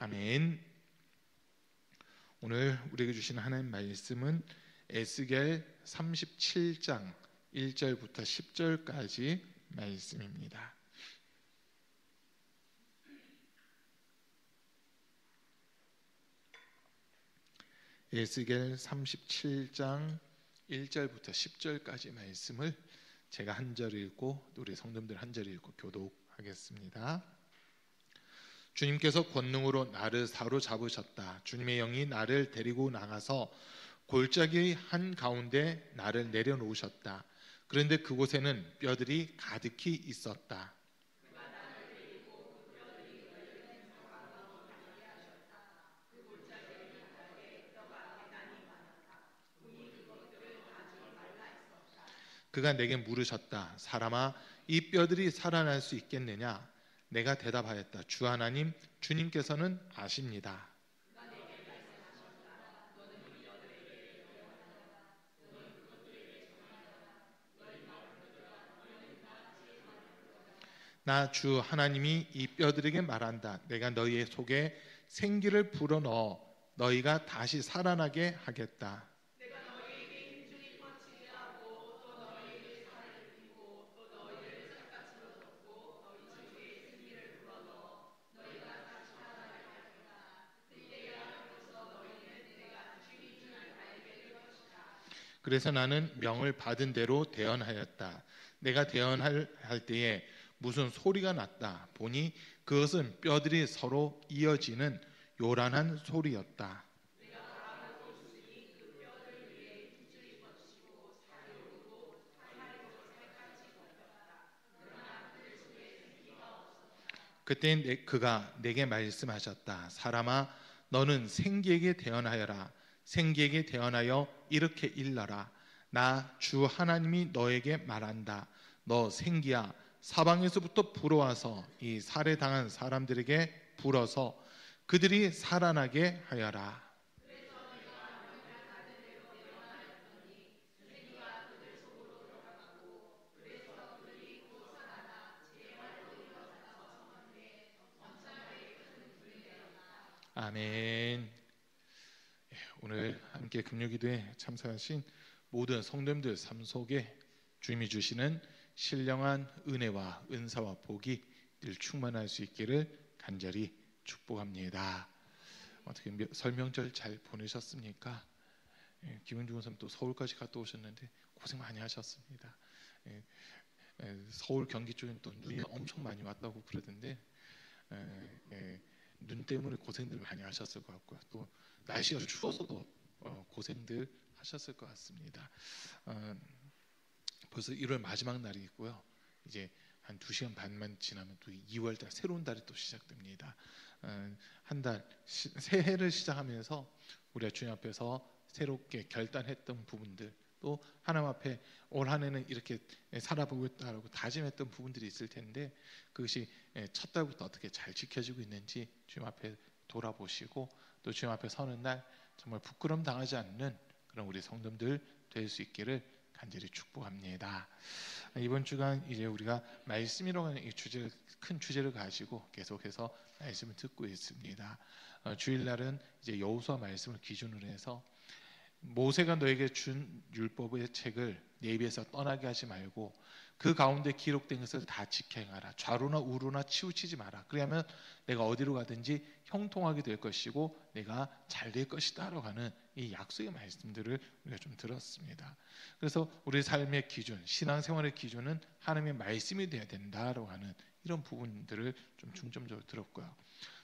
아멘. 오늘 우리에게 주신 하나님 말씀은 에스겔 37장 1절부터 10절까지 말씀입니다. 에스겔 37장 1절부터 10절까지 말씀을 제가 한 절 읽고 우리 성도님들 한 절 읽고 교독하겠습니다. 주님께서 권능으로 나를 사로잡으셨다. 주님의 영이 나를 데리고 나가서 골짜기 한가운데 나를 내려놓으셨다. 그런데 그곳에는 뼈들이 가득히 있었다. 그가 내게 물으셨다. 사람아, 이 뼈들이 살아날 수 있겠느냐? 내가 대답하였다. 주 하나님, 주님께서는 아십니다. 나 주 하나님이 이 뼈들에게 말한다. 내가 너희의 속에 생기를 불어넣어 너희가 다시 살아나게 하겠다. 그래서 나는 명을 받은 대로 대언하였다. 내가 대언할 때에 무슨 소리가 났다. 보니 그것은 뼈들이 서로 이어지는 요란한 소리였다. 그때 그가 내게 말씀하셨다. 사람아, 너는 생기에게 대언하여라. 생기에게 대언하여 이렇게 일러라. 나 주 하나님이 너에게 말한다. 너 생기야, 사방에서부터 불어와서 이 살해당한 사람들에게 불어서 그들이 살아나게 하여라. 아멘. 오늘 함께 금요기도에 참석하신 모든 성도님들 삶 속에 주님이 주시는 신령한 은혜와 은사와 복이 늘 충만할 수 있기를 간절히 축복합니다. 어떻게 설명절 잘 보내셨습니까? 기분 좋은 사람 또 서울까지 갔다 오셨는데 고생 많이 하셨습니다. 서울 경기 쪽엔 또 눈이 엄청 많이 왔다고 그러던데 눈 때문에 고생들 많이 하셨을 것 같고요. 또 날씨가 추워서도 고생들 하셨을 것 같습니다. 벌써 1월 마지막 날이 있고요. 이제 한 2시간 반만 지나면 또 2월달 새로운 달이 또 시작됩니다. 한 달 새해를 시작하면서 우리가 주님 앞에서 새롭게 결단했던 부분들, 또 하나님 앞에 올 한 해는 이렇게 살아보겠다라고 다짐했던 부분들이 있을 텐데 그것이 첫 달부터 어떻게 잘 지켜지고 있는지 주님 앞에 돌아보시고 또 주님 앞에 서는 날 정말 부끄럼 당하지 않는 그런 우리 성도들 될 수 있기를 간절히 축복합니다. 이번 주간 이제 우리가 말씀이라고 하는 이 주제, 큰 주제를 가지고 계속해서 말씀을 듣고 있습니다. 주일날은 이제 여호수아 말씀을 기준으로 해서 모세가 너에게 준 율법의 책을 내 입에서 떠나게 하지 말고 그 가운데 기록된 것을 다 지켜행하라. 좌로나 우로나 치우치지 마라. 그러면 내가 어디로 가든지 형통하게 될 것이고 내가 잘 될 것이다 라고 하는 이 약속의 말씀들을 우리가 좀 들었습니다. 그래서 우리 삶의 기준, 신앙생활의 기준은 하나님의 말씀이 되어야 된다라고 하는 이런 부분들을 좀 중점적으로 들었고요.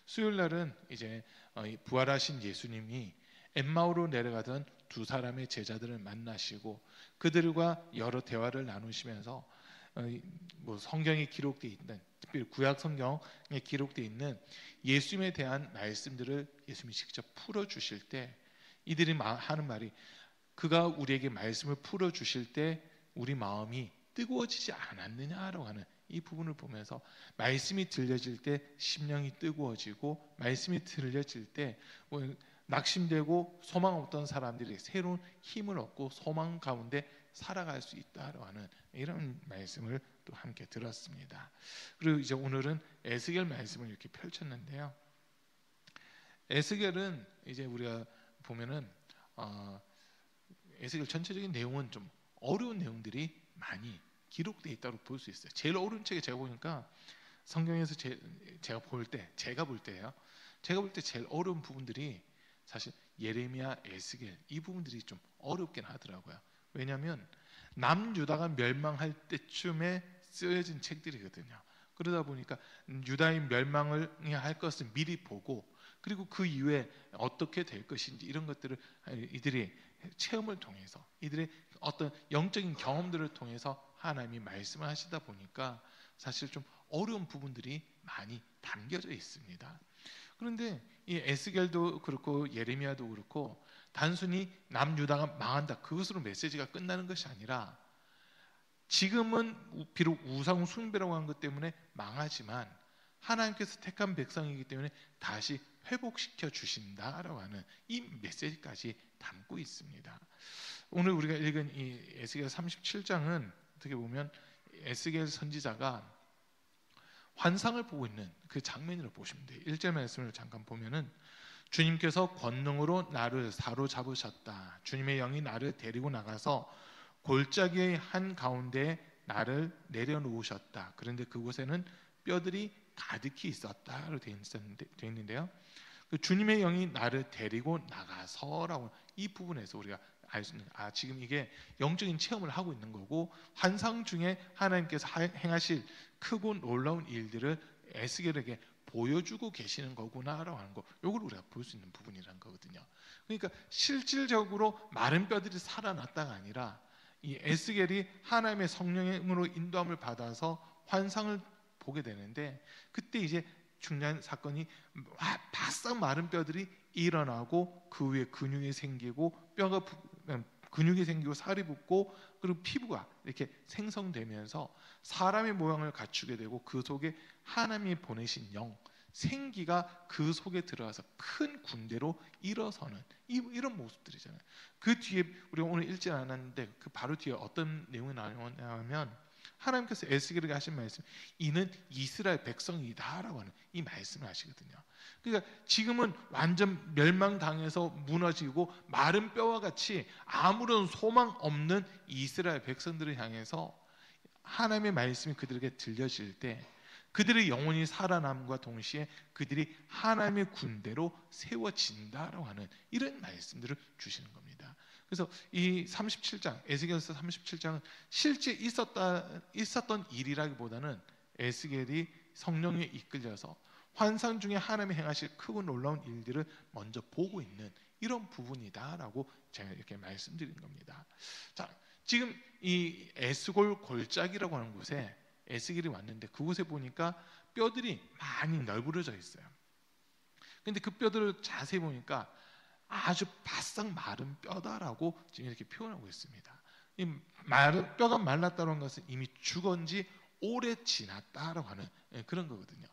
수요일날은 이제 부활하신 예수님이 엠마오로 내려가던 두 사람의 제자들을 만나시고 그들과 여러 대화를 나누시면서 성경에 기록되어 있는, 특별히 구약 성경에 기록되어 있는 예수님에 대한 말씀들을 예수님이 직접 풀어주실 때 이들이 하는 말이 그가 우리에게 말씀을 풀어주실 때 우리 마음이 뜨거워지지 않았느냐라고 하는 이 부분을 보면서 말씀이 들려질 때 심령이 뜨거워지고 말씀이 들려질 때 낙심되고 소망 없던 사람들이 새로운 힘을 얻고 소망 가운데 살아갈 수 있다라고 하는 이런 말씀을 또 함께 들었습니다. 그리고 이제 오늘은 에스겔 말씀을 이렇게 펼쳤는데요. 에스겔은 이제 우리가 보면은 에스겔 전체적인 내용은 좀 어려운 내용들이 많이 기록되어 있다고 볼 수 있어요. 제일 어려운 책에 제가 보니까 성경에서 제가 볼 때예요. 제가 볼 때 제일 어려운 부분들이 사실 예레미야, 에스겔 이 부분들이 좀 어렵긴 하더라고요. 왜냐하면 남유다가 멸망할 때쯤에 쓰여진 책들이거든요. 그러다 보니까 유다의 멸망을 할 것을 미리 보고, 그리고 그 이후에 어떻게 될 것인지 이런 것들을 이들이 체험을 통해서, 이들의 어떤 영적인 경험들을 통해서 하나님이 말씀을 하시다 보니까 사실 좀 어려운 부분들이 많이 담겨져 있습니다. 그런데 이 에스겔도 그렇고 예레미야도 그렇고 단순히 남유다가 망한다, 그것으로 메시지가 끝나는 것이 아니라, 지금은 비록 우상 숭배라고 하는 것 때문에 망하지만 하나님께서 택한 백성이기 때문에 다시 회복시켜 주신다라고 하는 이 메시지까지 담고 있습니다. 오늘 우리가 읽은 이 에스겔 37장은 어떻게 보면 에스겔 선지자가 환상을 보고 있는 그 장면이라고 보시면 돼요. 1절 말씀을 잠깐 보면은, 주님께서 권능으로 나를 사로잡으셨다. 주님의 영이 나를 데리고 나가서 골짜기의 한 가운데 나를 내려놓으셨다. 그런데 그곳에는 뼈들이 가득히 있었다로 되어 있는데요. 그 주님의 영이 나를 데리고 나가서라고, 이 부분에서 우리가 알 수 있는, 지금 이게 영적인 체험을 하고 있는 거고, 환상 중에 하나님께서 행하실 크고 놀라운 일들을 에스겔에게 보여주고 계시는 거구나라고 하는 거, 이걸 우리가 볼 수 있는 부분이라는 거거든요. 그러니까 실질적으로 마른 뼈들이 살아났다가 아니라, 이 에스겔이 하나님의 성령으로 인도함을 받아서 환상을 보게 되는데, 그때 이제 중요한 사건이 바싹 마른 뼈들이 일어나고, 그 위에 근육이 생기고, 근육이 생기고 살이 붙고, 그리고 피부가 이렇게 생성되면서 사람의 모양을 갖추게 되고, 그 속에 하나님이 보내신 영, 생기가 그 속에 들어가서 큰 군대로 일어서는 이런 모습들이잖아요. 그 뒤에 우리가 오늘 읽지 않았는데 그 바로 뒤에 어떤 내용이 나오냐면, 하나님께서 에스겔에게 하신 말씀, 이는 이스라엘 백성이다라고 하는 이 말씀을 하시거든요. 그러니까 지금은 완전 멸망당해서 무너지고 마른 뼈와 같이 아무런 소망 없는 이스라엘 백성들을 향해서 하나님의 말씀이 그들에게 들려질 때, 그들의 영혼이 살아남과 동시에 그들이 하나님의 군대로 세워진다라고 하는 이런 말씀들을 주시는 겁니다. 그래서 이 37장, 에스겔서 37장은 실제 있었던 일이라기보다는 에스겔이 성령에 이끌려서 환상 중에 하나님이 행하실 크고 놀라운 일들을 먼저 보고 있는 이런 부분이다라고 제가 이렇게 말씀드린 겁니다. 자, 지금 이 에스골 골짜기라고 하는 곳에 에스겔이 왔는데, 그곳에 보니까 뼈들이 많이 널브러져 있어요. 근데 그 뼈들을 자세히 보니까 아주 바싹 마른 뼈다라고 지금 이렇게 표현하고 있습니다. 이 뼈가 말랐다는 것은 이미 죽은 지 오래 지났다라고 하는 그런 거거든요.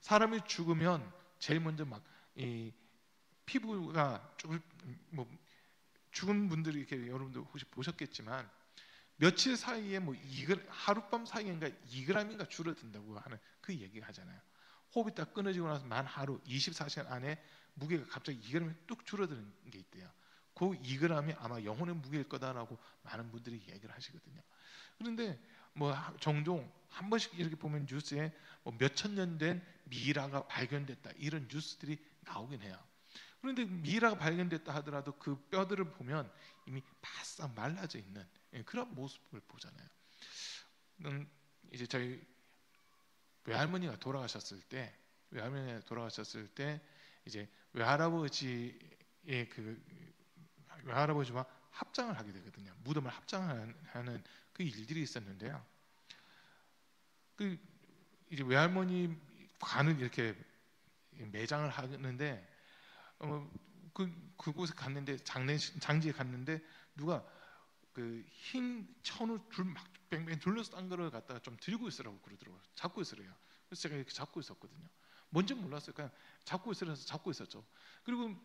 사람이 죽으면 제일 먼저 막 이 피부가 죽은 분들이 이렇게 여러분들 혹시 보셨겠지만, 며칠 사이에 하룻밤 사이인가 2g인가 줄어든다고 하는 그 얘기가 하잖아요. 호흡이 딱 끊어지고 나서 만 하루 24시간 안에 무게가 갑자기 2g이 뚝 줄어드는 게 있대요. 그 2g이 아마 영혼의 무게일 거다라고 많은 분들이 얘기를 하시거든요. 그런데 종종 한 번씩 이렇게 보면 뉴스에 몇천 년 된 미이라가 발견됐다, 이런 뉴스들이 나오긴 해요. 그런데 미이라가 발견됐다 하더라도 그 뼈들을 보면 이미 바싹 말라져 있는 그런 모습을 보잖아요. 이제 저희 외할머니가 돌아가셨을 때 이제 외할아버지와 합장을 하게 되거든요. 무덤을 합장하는 그 일들이 있었는데요. 그 이제 외할머니 관을 이렇게 매장을 하는데, 그곳에 갔는데, 장지에 갔는데, 누가 그 흰 천을 막 뺑뺑 둘러서 딴 거를 갖다가 좀 들고 있으라고 그러더라고요. 잡고 있으래요. 그래서 제가 이렇게 잡고 있었거든요. 뭔지 몰랐어요. 그냥 잡고 있었죠. 그리고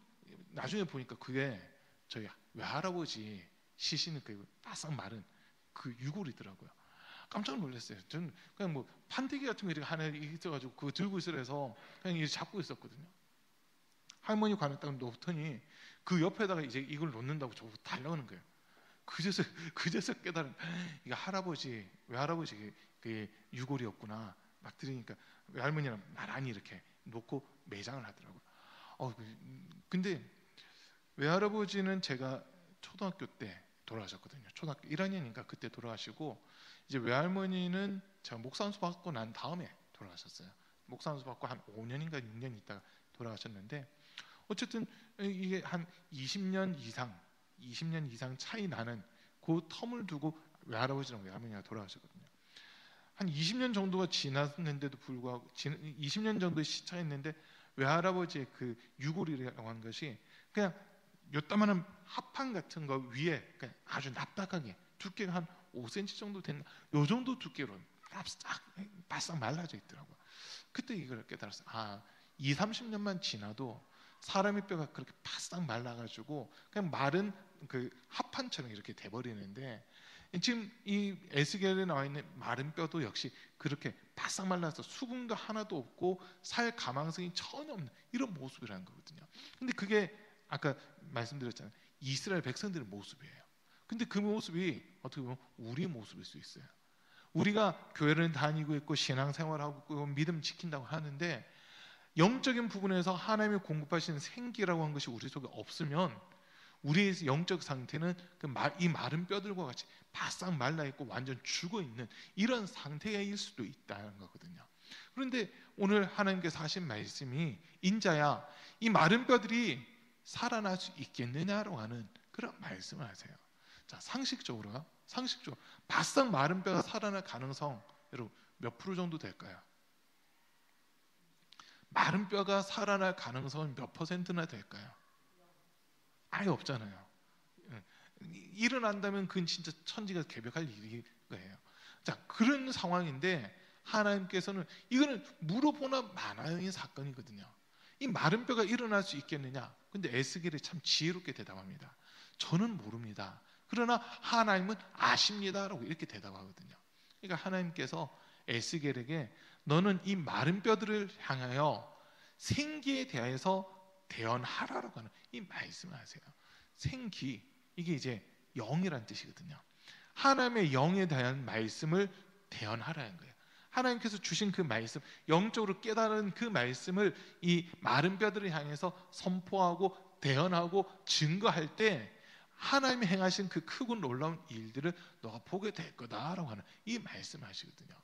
나중에 보니까 그게 저희 외할아버지 시신은 그 바싹 마른 그 유골이더라고요. 깜짝 놀랐어요. 저는 그냥 판때기 같은 거 이렇게 하나 있어가지고 그거 들고 있으래서 그냥 이렇게 잡고 있었거든요. 할머니 관에 딱 놓더니 그 옆에다가 이제 이걸 놓는다고 저보고 달라는 거예요. 그제서 깨달은, 이게 할아버지, 외할아버지 그 유골이었구나. 막 들으니까 외할머니랑 나란히 이렇게 놓고 매장을 하더라고요. 근데 외할아버지는 제가 초등학교 때 돌아가셨거든요. 초등학교 1학년인가 그때 돌아가시고, 이제 외할머니는 제가 목사안수 받고 난 다음에 돌아가셨어요. 목사안수 받고 한 5년인가 6년 있다가 돌아가셨는데, 어쨌든 이게 한 20년 이상 차이 나는 그 텀을 두고 외할아버지랑 외할머니가 돌아가셨거든요. 한 20년 정도가 지났는데도 불구하고 20년 정도의 시차였는데 외할아버지의 그 유골이라고 하는 것이 그냥 요따만한 합판 같은 거 위에 그냥 아주 납작하게 두께가 한 5cm 정도 되는 요 정도 두께로 바싹 말라져 있더라고요. 그때 이걸 깨달았어요. 20, 30년만 지나도 사람의 뼈가 그렇게 바싹 말라가지고 그냥 마른 그 합판처럼 이렇게 돼버리는데, 지금 이 에스겔에 나와 있는 마른 뼈도 역시 그렇게 바싹 말라서 수분도 하나도 없고 살 가망성이 전혀 없는 이런 모습이라는 거거든요. 근데 그게 아까 말씀드렸잖아요. 이스라엘 백성들의 모습이에요. 근데 그 모습이 어떻게 보면 우리의 모습일 수 있어요. 우리가 교회를 다니고 있고 신앙생활하고 있고 믿음 지킨다고 하는데, 영적인 부분에서 하나님이 공급하시는 생기라고 하는 것이 우리 속에 없으면 우리의 영적 상태는 이 마른 뼈들과 같이 바싹 말라 있고 완전 죽어 있는 이런 상태일 수도 있다는 거거든요. 그런데 오늘 하나님께서 하신 말씀이, 인자야 이 마른 뼈들이 살아날 수 있겠느냐라고 하는 그런 말씀을 하세요. 자, 상식적으로 바싹 마른 뼈가 살아날 가능성 여러분 몇 프로 정도 될까요? 마른 뼈가 살아날 가능성은 몇 퍼센트나 될까요? 아예 없잖아요. 일어난다면 그건 진짜 천지가 개벽할 일일 거예요. 자, 그런 상황인데 하나님께서는 이거는 물어보나 마나의 사건이거든요. 이 마른 뼈가 일어날 수 있겠느냐? 근데 에스겔이 참 지혜롭게 대답합니다. 저는 모릅니다. 그러나 하나님은 아십니다라고 이렇게 대답하거든요. 그러니까 하나님께서 에스겔에게 너는 이 마른 뼈들을 향하여 생기에 대하여서 대언하라라고 하는 이 말씀을 하세요. 생기, 이게 이제 영이란 뜻이거든요. 하나님의 영에 대한 말씀을 대언하라는 거예요. 하나님께서 주신 그 말씀, 영적으로 깨달은 그 말씀을 이 마른 뼈들을 향해서 선포하고 대언하고 증거할 때 하나님이 행하신 그 크고 놀라운 일들을 너가 보게 될 거다라고 하는 이 말씀을 하시거든요.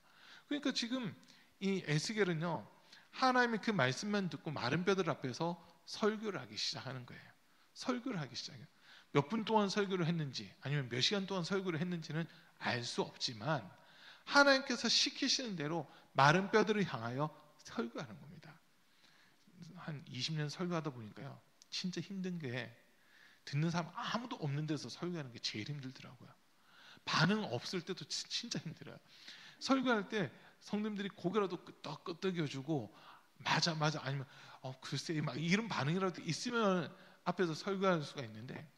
그러니까 지금 이 에스겔은요, 하나님의 그 말씀만 듣고 마른 뼈들 앞에서 설교를 하기 시작하는 거예요. 설교를 하기 시작해요. 몇 분 동안 설교를 했는지 아니면 몇 시간 동안 설교를 했는지는 알 수 없지만 하나님께서 시키시는 대로 마른 뼈들을 향하여 설교하는 겁니다. 한 20년 설교하다 보니까요, 진짜 힘든 게 듣는 사람 아무도 없는 데서 설교하는 게 제일 힘들더라고요. 반응 없을 때도 진짜 힘들어요. 설교할 때 성도님들이 고개라도 끄덕끄덕여주고 맞아 아니면 글쎄 막 이런 반응이라도 있으면 앞에서 설교할 수가 있는데,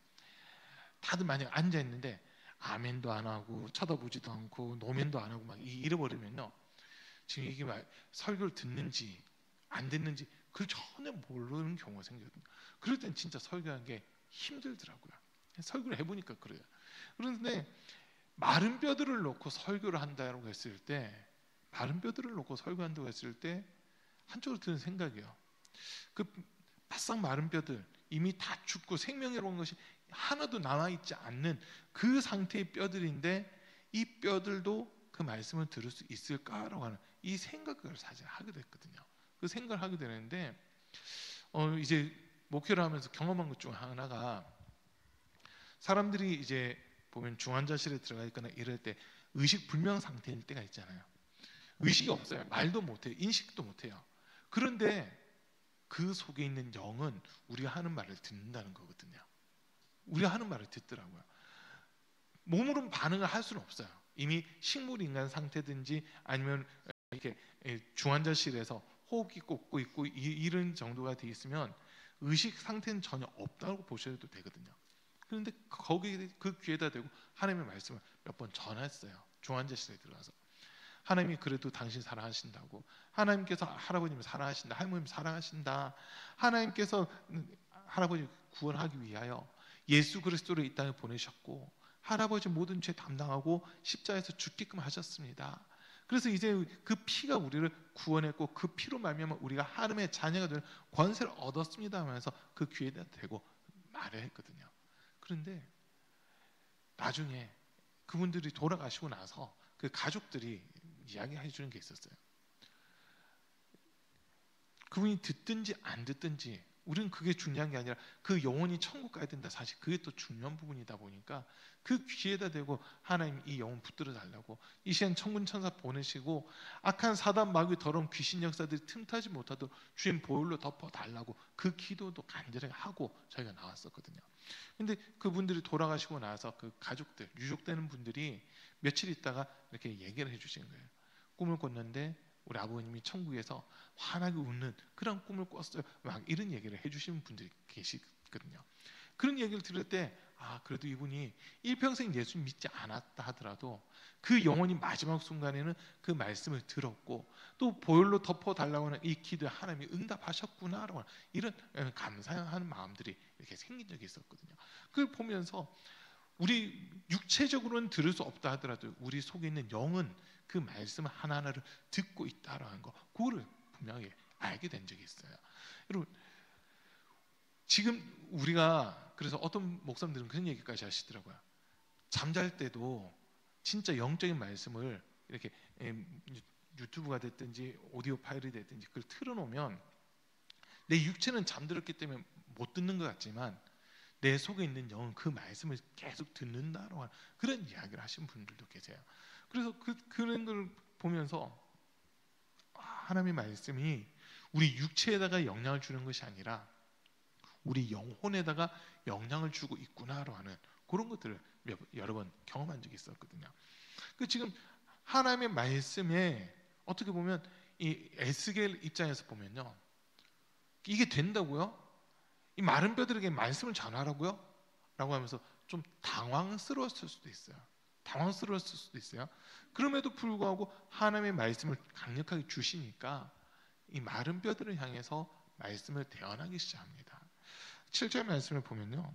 다들 만약 앉아 있는데 아멘도 안 하고 쳐다보지도 않고 노면도 안 하고 막 이래버리면요, 지금 이게 막 설교를 듣는지 안 듣는지 그걸 전혀 모르는 경우가 생기거든요. 그럴 땐 진짜 설교하는 게 힘들더라고요. 설교를 해보니까 그래요. 그런데 마른 뼈들을 놓고 설교를 한다고 했을 때, 마른 뼈들을 놓고 설교한다고 했을 때 한쪽으로 드는 생각이요, 그 바싹 마른 뼈들, 이미 다 죽고 생명이라는 것이 하나도 남아있지 않는 그 상태의 뼈들인데 이 뼈들도 그 말씀을 들을 수 있을까라고 하는 이 생각을 사실 하게 됐거든요. 그 생각을 하게 되는데 이제 목회를 하면서 경험한 것 중 하나가, 사람들이 이제 보면 중환자실에 들어가 있거나 이럴 때 의식 불명 상태일 때가 있잖아요. 의식이 없어요. 말도 못해요. 인식도 못해요. 그런데 그 속에 있는 영은 우리가 하는 말을 듣는다는 거거든요. 우리가 하는 말을 듣더라고요. 몸으로는 반응을 할 수는 없어요. 이미 식물인간 상태든지 아니면 이렇게 중환자실에서 호흡기 꽂고 있고 이런 정도가 돼 있으면 의식 상태는 전혀 없다고 보셔도 되거든요. 그런데 거기 그 귀에다 대고 하나님의 말씀을 몇 번 전했어요. 중환자실에 들어가서 하나님이 그래도 당신 사랑하신다고, 하나님께서 할아버님을 사랑하신다, 할머님 사랑하신다, 하나님께서 할아버지 구원하기 위하여 예수 그리스도를 이 땅에 보내셨고 할아버지 모든 죄 담당하고 십자가에서 죽게끔 하셨습니다. 그래서 이제 그 피가 우리를 구원했고 그 피로 말미암아 우리가 하나님의 자녀가 되는 권세를 얻었습니다 하면서 그 귀에다 대고 말을 했거든요. 그런데 나중에 그분들이 돌아가시고 나서 그 가족들이 이야기해 주는 게 있었어요. 그분이 듣든지 안 듣든지 우리는 그게 중요한 게 아니라 그 영혼이 천국 가야 된다. 사실 그게 또 중요한 부분이다 보니까 그 귀에다 대고 하나님 이 영혼 붙들어 달라고 이 시간 천군 천사 보내시고 악한 사단 마귀 더러운 귀신 역사들이 틈타지 못하도록 주님 보혈로 덮어 달라고 그 기도도 간절하게 하고 저희가 나왔었거든요. 근데 그분들이 돌아가시고 나서 그 가족들 유족되는 분들이 며칠 있다가 이렇게 얘기를 해주신 거예요. 꿈을 꿨는데 우리 아버님이 천국에서 환하게 웃는 그런 꿈을 꿨어요. 막 이런 얘기를 해주시는 분들이 계시거든요. 그런 얘기를 들을 때 그래도 이분이 일평생 예수 믿지 않았다 하더라도 그 영혼이 마지막 순간에는 그 말씀을 들었고 또 보혈로 덮어달라고 하는 이 기도에 하나님이 응답하셨구나라고 이런 감사하는 마음들이 이렇게 생긴 적이 있었거든요. 그걸 보면서 우리 육체적으로는 들을 수 없다 하더라도 우리 속에 있는 영은 그 말씀 하나하나를 듣고 있다라는 거, 그거를 분명히 알게 된 적이 있어요. 여러분, 지금 우리가 그래서 어떤 목사님들은 그런 얘기까지 하시더라고요. 잠잘 때도 진짜 영적인 말씀을 이렇게 유튜브가 됐든지 오디오 파일이 됐든지 그걸 틀어놓으면 내 육체는 잠들었기 때문에 못 듣는 것 같지만 내 속에 있는 영은 그 말씀을 계속 듣는다라고 하는 그런 이야기를 하신 분들도 계세요. 그래서 그런 걸 보면서 하나님의 말씀이 우리 육체에다가 영향을 주는 것이 아니라 우리 영혼에다가 영향을 주고 있구나라고 하는 그런 것들을 여러 번 경험한 적이 있었거든요. 지금 하나님의 말씀에 어떻게 보면 이 에스겔 입장에서 보면요, 이게 된다고요? 이 마른 뼈들에게 말씀을 전하라고요? 라고 하면서 좀 당황스러웠을 수도 있어요. 당황스러웠을 수도 있어요. 그럼에도 불구하고 하나님의 말씀을 강력하게 주시니까 이 마른 뼈들을 향해서 말씀을 대언하기 시작합니다. 7절 말씀을 보면요,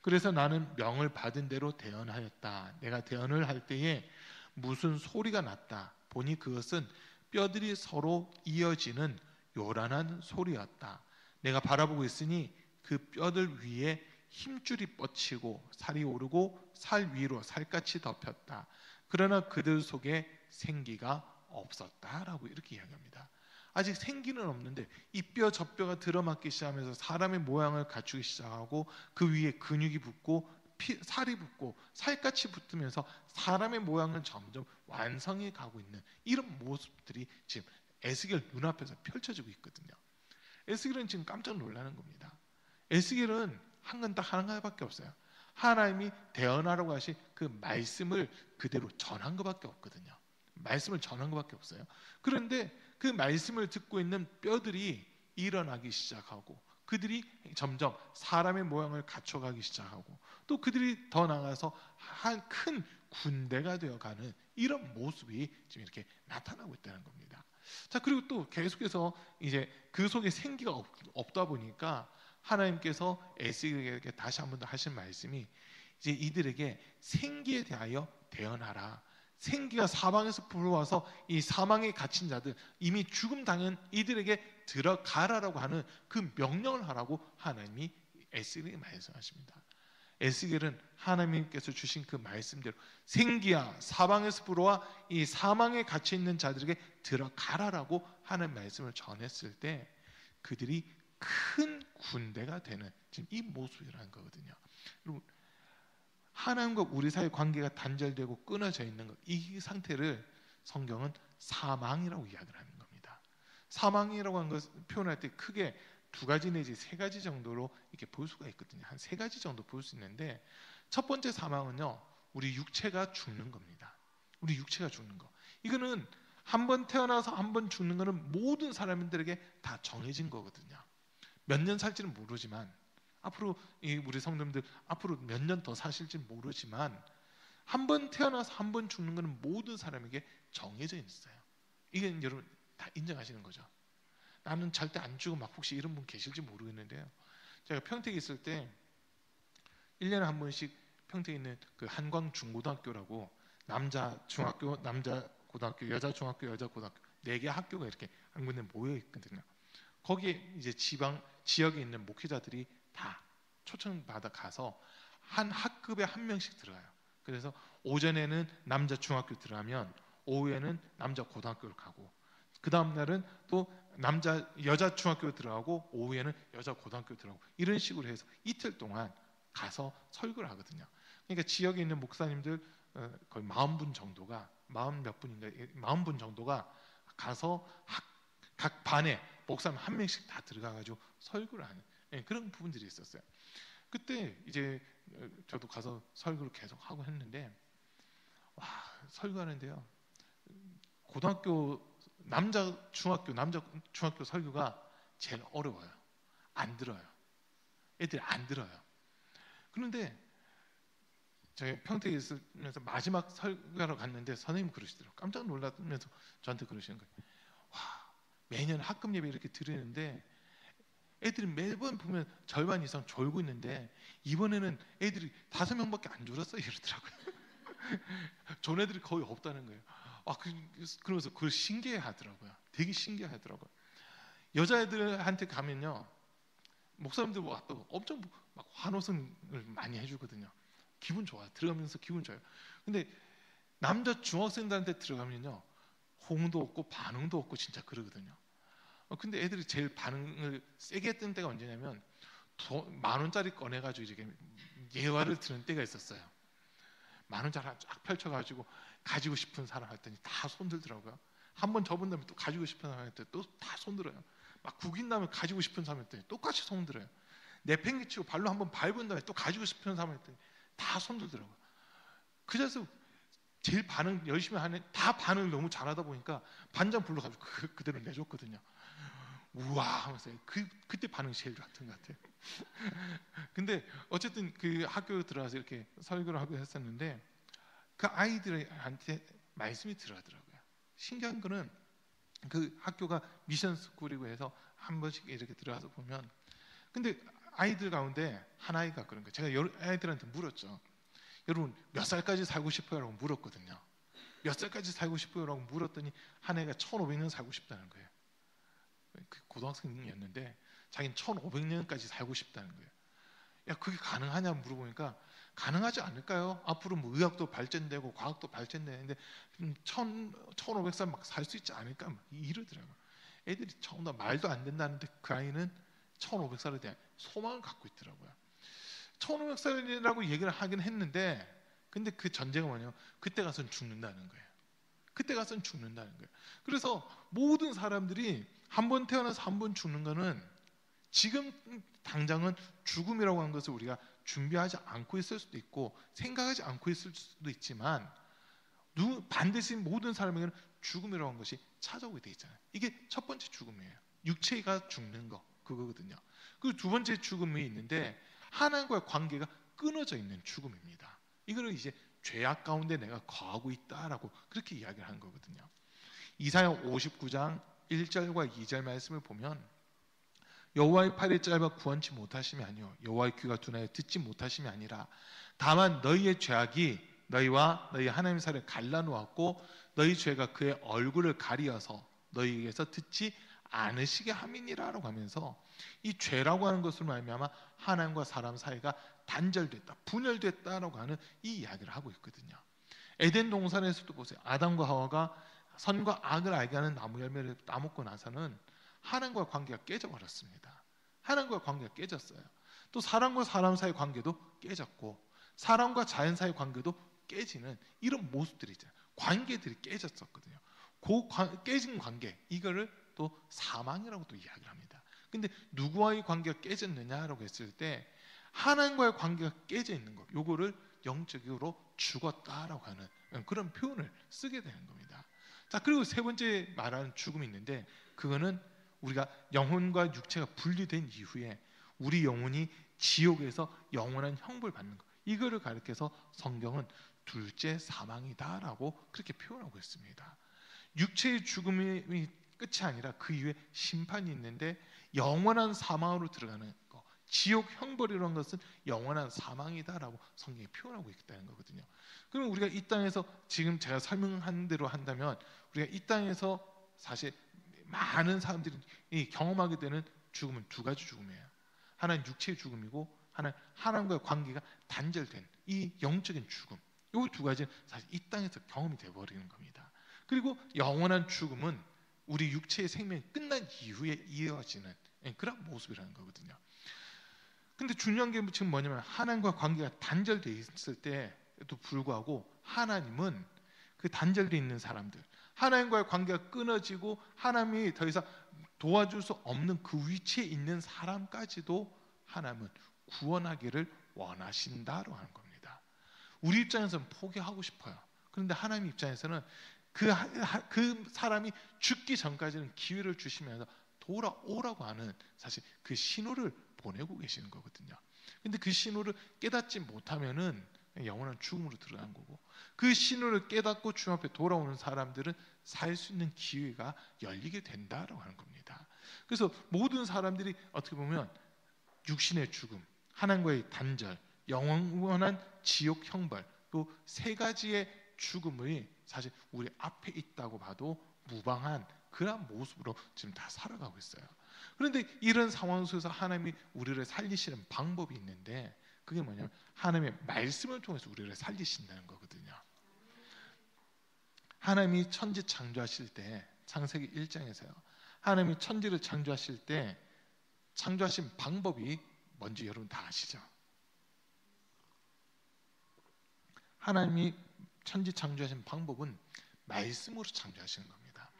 그래서 나는 명을 받은 대로 대언하였다. 내가 대언을 할 때에 무슨 소리가 났다. 보니 그것은 뼈들이 서로 이어지는 요란한 소리였다. 내가 바라보고 있으니 그 뼈들 위에 힘줄이 뻗치고 살이 오르고 살 위로 살갗이 덮였다. 그러나 그들 속에 생기가 없었다라고 이렇게 이야기합니다. 아직 생기는 없는데 이 뼈 저 뼈가 들어맞기 시작하면서 사람의 모양을 갖추기 시작하고 그 위에 근육이 붙고 살이 붙고 살갗이 붙으면서 사람의 모양을 점점 완성해 가고 있는 이런 모습들이 지금 에스겔 눈앞에서 펼쳐지고 있거든요. 에스겔은 지금 깜짝 놀라는 겁니다. 에스겔은 한 건 딱 하나밖에 없어요. 하나님이 대언하라고 하신 그 말씀을 그대로 전한 것밖에 없거든요. 말씀을 전한 것밖에 없어요. 그런데 그 말씀을 듣고 있는 뼈들이 일어나기 시작하고 그들이 점점 사람의 모양을 갖춰가기 시작하고 또 그들이 더 나아가서 한 큰 군대가 되어가는 이런 모습이 지금 이렇게 나타나고 있다는 겁니다. 자, 그리고 또 계속해서 이제 그 속에 생기가 없다 보니까 하나님께서 에스겔에게 다시 한 번 더 하신 말씀이 이제 이들에게 생기에 대하여 대언하라. 생기가 사방에서 불어와서 이 사망에 갇힌 자들, 이미 죽음 당한 이들에게 들어가라라고 하는 그 명령을 하라고 하나님이 에스겔에게 말씀하십니다. 에스겔은 하나님께서 주신 그 말씀대로 생기야 사방에서 불어와 이 사망에 갇혀 있는 자들에게 들어가라라고 하는 말씀을 전했을 때 그들이 큰 군대가 되는 지금 이 모습이라는 거거든요. 여러분, 하나님과 우리 사이의 관계가 단절되고 끊어져 있는 것, 이 상태를 성경은 사망이라고 이야기를 하는 겁니다. 사망이라고 하는 것을 표현할 때 크게 두 가지 내지 세 가지 정도로 이렇게 볼 수가 있거든요. 한 세 가지 정도 볼 수 있는데, 첫 번째 사망은요, 우리 육체가 죽는 겁니다. 우리 육체가 죽는 거. 이거는 한 번 태어나서 한 번 죽는 거는 모든 사람들에게 다 정해진 거거든요. 몇 년 살지는 모르지만 앞으로 우리 성도님들 앞으로 몇 년 더 사실지 모르지만 한 번 태어나서 한 번 죽는 것은 모든 사람에게 정해져 있어요. 이게 여러분 다 인정하시는 거죠. 나는 절대 안 죽어 막 혹시 이런 분 계실지 모르겠는데요. 제가 평택에 있을 때 1년에 한 번씩 평택에 있는 그 한광 중고등학교라고 남자 중학교, 남자 고등학교, 여자 중학교, 여자 고등학교 4개 학교가 이렇게 한 군데 모여 있거든요. 거기에 이제 지역에 있는 목회자들이 다 초청받아 가서 한 학급에 한 명씩 들어가요. 그래서 오전에는 남자 중학교 들어가면 오후에는 남자 고등학교를 가고, 그 다음 날은 또 여자 중학교 들어가고 오후에는 여자 고등학교 들어가고, 이런 식으로 해서 이틀 동안 가서 설교를 하거든요. 그러니까 지역에 있는 목사님들 거의 40분 정도가 40분 정도가 가서 각 반에 목사님 한 명씩 다 들어가가지고 설교를 하는 그런 부분들이 있었어요. 그때 이제 저도 가서 설교를 계속 하고 했는데, 와, 설교하는데요, 남자 중학교 설교가 제일 어려워요. 안 들어요. 애들이 안 들어요. 그런데 저희 평택에 있으면서 마지막 설교하러 갔는데 선생님이 그러시더라고요. 깜짝 놀라면서 저한테 그러시는 거예요. 와, 매년 학급 예배 이렇게 드리는데 애들이 매번 보면 절반 이상 졸고 있는데 이번에는 애들이 5명밖에 안 졸았어요 이러더라고요. 존 애들이 거의 없다는 거예요. 그러면서 그걸 신기해하더라고요. 되게 신기해하더라고요. 여자애들한테 가면요, 목사님들 엄청 막 환호성을 많이 해주거든요. 기분 좋아요. 들어가면서 기분 좋아요. 근데 남자 중학생들한테 들어가면요, 호응도 없고 반응도 없고 진짜 그러거든요. 근데 애들이 제일 반응을 세게 했던 때가 언제냐면 10,000원짜리 꺼내가지고 이렇게 예화를 드는 때가 있었어요. 10,000원짜리 하나 쫙 펼쳐가지고 가지고 싶은 사람 했더니 다 손들더라고요. 한번 접은 다음에 또 가지고 싶은 사람 했더니 또 다 손들어요. 막 구긴 다음에 가지고 싶은 사람 했더니 똑같이 손들어요. 내팽개치고 발로 한번 밟은 다음에 또 가지고 싶은 사람 했더니 다 손들더라고요. 그래서 제일 반응 열심히 하는, 다 반응을 너무 잘하다 보니까 반장 불러가지고 그대로 내줬거든요. 우와 하면서 그때 반응이 제일 좋았던 것 같아요. 근데 어쨌든 그 학교에 들어가서 이렇게 설교를 하고 했었는데 그 아이들한테 말씀이 들어가더라고요. 신기한 거는 그 학교가 미션 스쿨이고 해서 한 번씩 이렇게 들어가서 보면, 근데 아이들 가운데 한 아이가 그런 거예요. 제가 아이들한테 물었죠. 여러분 몇 살까지 살고 싶어요? 라고 물었거든요. 몇 살까지 살고 싶어요? 라고 물었더니 한 애가 1500년 살고 싶다는 거예요. 그 고등학생이었는데 자기는 1500년까지 살고 싶다는 거예요. 야, 그게 가능하냐 물어보니까 가능하지 않을까요? 앞으로 뭐 의학도 발전되고 과학도 발전되는데 1500살 막 살 수 있지 않을까? 막 이러더라고요. 애들이 처음 다 말도 안 된다는데 그 아이는 1500살에 대한 소망을 갖고 있더라고요. 1500살이라고 얘기를 하긴 했는데, 근데 그 전제가 뭐냐면 그때 가서는 죽는다는 거예요. 그때 가서는 죽는다는 거예요. 그래서 모든 사람들이 한 번 태어나서 한 번 죽는 거는 지금 당장은 죽음이라고 하는 것을 우리가 준비하지 않고 있을 수도 있고 생각하지 않고 있을 수도 있지만 반드시 모든 사람에게는 죽음이라고 하는 것이 찾아오게 돼 있잖아요. 이게 첫 번째 죽음이에요. 육체가 죽는 거, 그거거든요. 그 두 번째 죽음이 있는데 하나님과의 관계가 끊어져 있는 죽음입니다. 이거는 이제 죄악 가운데 내가 거하고 있다라고 그렇게 이야기를 하는 거거든요. 이사야 59장 1절과 2절 말씀을 보면 여호와의 팔이 짧아 구원치 못하심이 아니요 여호와의 귀가 둔하여 듣지 못하심이 아니라 다만 너희의 죄악이 너희와 너희 하나님 사이를 갈라놓았고 너희 죄가 그의 얼굴을 가리어서 너희에게서 듣지 않으시게 함이니라라고 하면서 이 죄라고 하는 것으로 말미암아 하나님과 사람 사이가 단절됐다, 분열됐다라고 하는 이 이야기를 하고 있거든요. 에덴 동산에서도 보세요. 아담과 하와가 선과 악을 알게 하는 나무 열매를 따먹고 나서는 하나님과 관계가 깨져버렸습니다. 하나님과 관계가 깨졌어요. 또 사람과 사람 사이 관계도 깨졌고 사람과 자연 사이 관계도 깨지는 이런 모습들이 있잖아요. 관계들이 깨졌었거든요. 그 깨진 관계, 이거를 또 사망이라고 또 이야기를 합니다. 근데 누구와의 관계가 깨졌느냐라고 했을 때 하나님과의 관계가 깨져 있는 것, 요거를 영적으로 죽었다라고 하는 그런 표현을 쓰게 되는 겁니다. 자, 그리고 세 번째 말하는 죽음이 있는데 그거는 우리가 영혼과 육체가 분리된 이후에 우리 영혼이 지옥에서 영원한 형벌 받는 것, 이거를 가리켜서 성경은 둘째 사망이다라고 그렇게 표현하고 있습니다. 육체의 죽음이 끝이 아니라 그 이후에 심판이 있는데 영원한 사망으로 들어가는 거, 지옥 형벌이라는 것은 영원한 사망이다라고 성경이 표현하고 있다는 거거든요. 그럼 우리가 이 땅에서 지금 제가 설명한 대로 한다면 우리가 이 땅에서 사실 많은 사람들이 경험하게 되는 죽음은 두 가지 죽음이에요. 하나는 육체의 죽음이고 하나는 하나님과의 관계가 단절된 이 영적인 죽음. 이 두 가지는 사실 이 땅에서 경험이 되어버리는 겁니다. 그리고 영원한 죽음은 우리 육체의 생명이 끝난 이후에 이어지는 그런 모습이라는 거거든요. 근데 중요한 게 지금 뭐냐면 하나님과 관계가 단절되어 있을 때도 불구하고 하나님은 그 단절되어 있는 사람들, 하나님과의 관계가 끊어지고 하나님이 더 이상 도와줄 수 없는 그 위치에 있는 사람까지도 하나님은 구원하기를 원하신다고 하는 겁니다. 우리 입장에서는 포기하고 싶어요. 그런데 하나님 입장에서는 그 사람이 죽기 전까지는 기회를 주시면서 돌아오라고 하는 사실 그 신호를 보내고 계시는 거거든요. 근데 그 신호를 깨닫지 못하면은 영원한 죽음으로 들어간 거고, 그 신호를 깨닫고 주님 앞에 돌아오는 사람들은 살 수 있는 기회가 열리게 된다라고 하는 겁니다. 그래서 모든 사람들이 어떻게 보면 육신의 죽음, 하나님과의 단절, 영원한 지옥 형벌, 또 세 가지의 죽음이 사실 우리 앞에 있다고 봐도 무방한 그런 모습으로 지금 다 살아가고 있어요. 그런데 이런 상황 속에서 하나님이 우리를 살리시는 방법이 있는데 그게 뭐냐면 하나님의 말씀을 통해서 우리를 살리신다는 거거든요. 하나님이 천지 창조하실 때 창세기 1장에서요. 하나님이 천지를 창조하실 때 창조하신 방법이 뭔지 여러분 다 아시죠? 하나님이 천지 창조하신 방법은 말씀으로 창조하시는 겁니다.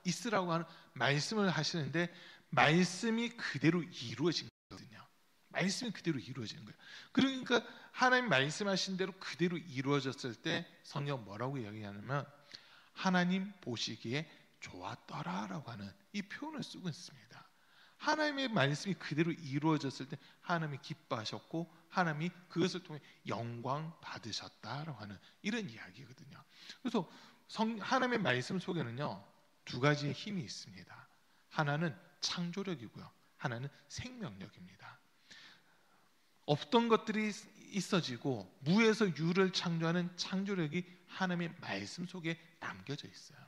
있으라고 하는 말씀을 하시는데 말씀이 그대로 이루어진 거거든요. 말씀이 그대로 이루어지는 거예요. 그러니까 하나님 말씀하신 대로 그대로 이루어졌을 때 성경 뭐라고 이야기하냐면 하나님 보시기에 좋았더라라고 하는 이 표현을 쓰고 있습니다. 하나님의 말씀이 그대로 이루어졌을 때 하나님이 기뻐하셨고 하나님이 그것을 통해 영광 받으셨다라고 하는 이런 이야기거든요. 그래서 하나님의 말씀 속에는요 두 가지의 힘이 있습니다. 하나는 창조력이고요, 하나는 생명력입니다. 없던 것들이 있어지고 무에서 유를 창조하는 창조력이 하나님의 말씀 속에 담겨져 있어요.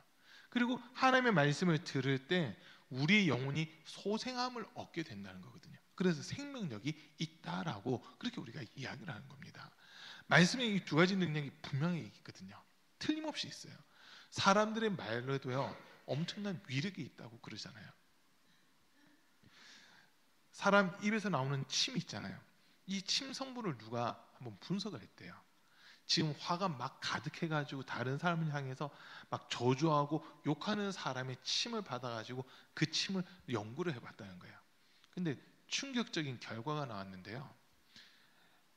그리고 하나님의 말씀을 들을 때 우리 영혼이 소생함을 얻게 된다는 거거든요. 그래서 생명력이 있다라고 그렇게 우리가 이야기를 하는 겁니다. 말씀에 이 두 가지 능력이 분명히 있거든요. 틀림없이 있어요. 사람들의 말로도요 엄청난 위력이 있다고 그러잖아요. 사람 입에서 나오는 침이 있잖아요. 이 침 성분을 누가 한번 분석을 했대요. 지금 화가 막 가득해가지고 다른 사람을 향해서 막 저주하고 욕하는 사람의 침을 받아가지고 그 침을 연구를 해봤다는 거예요. 근데 충격적인 결과가 나왔는데요.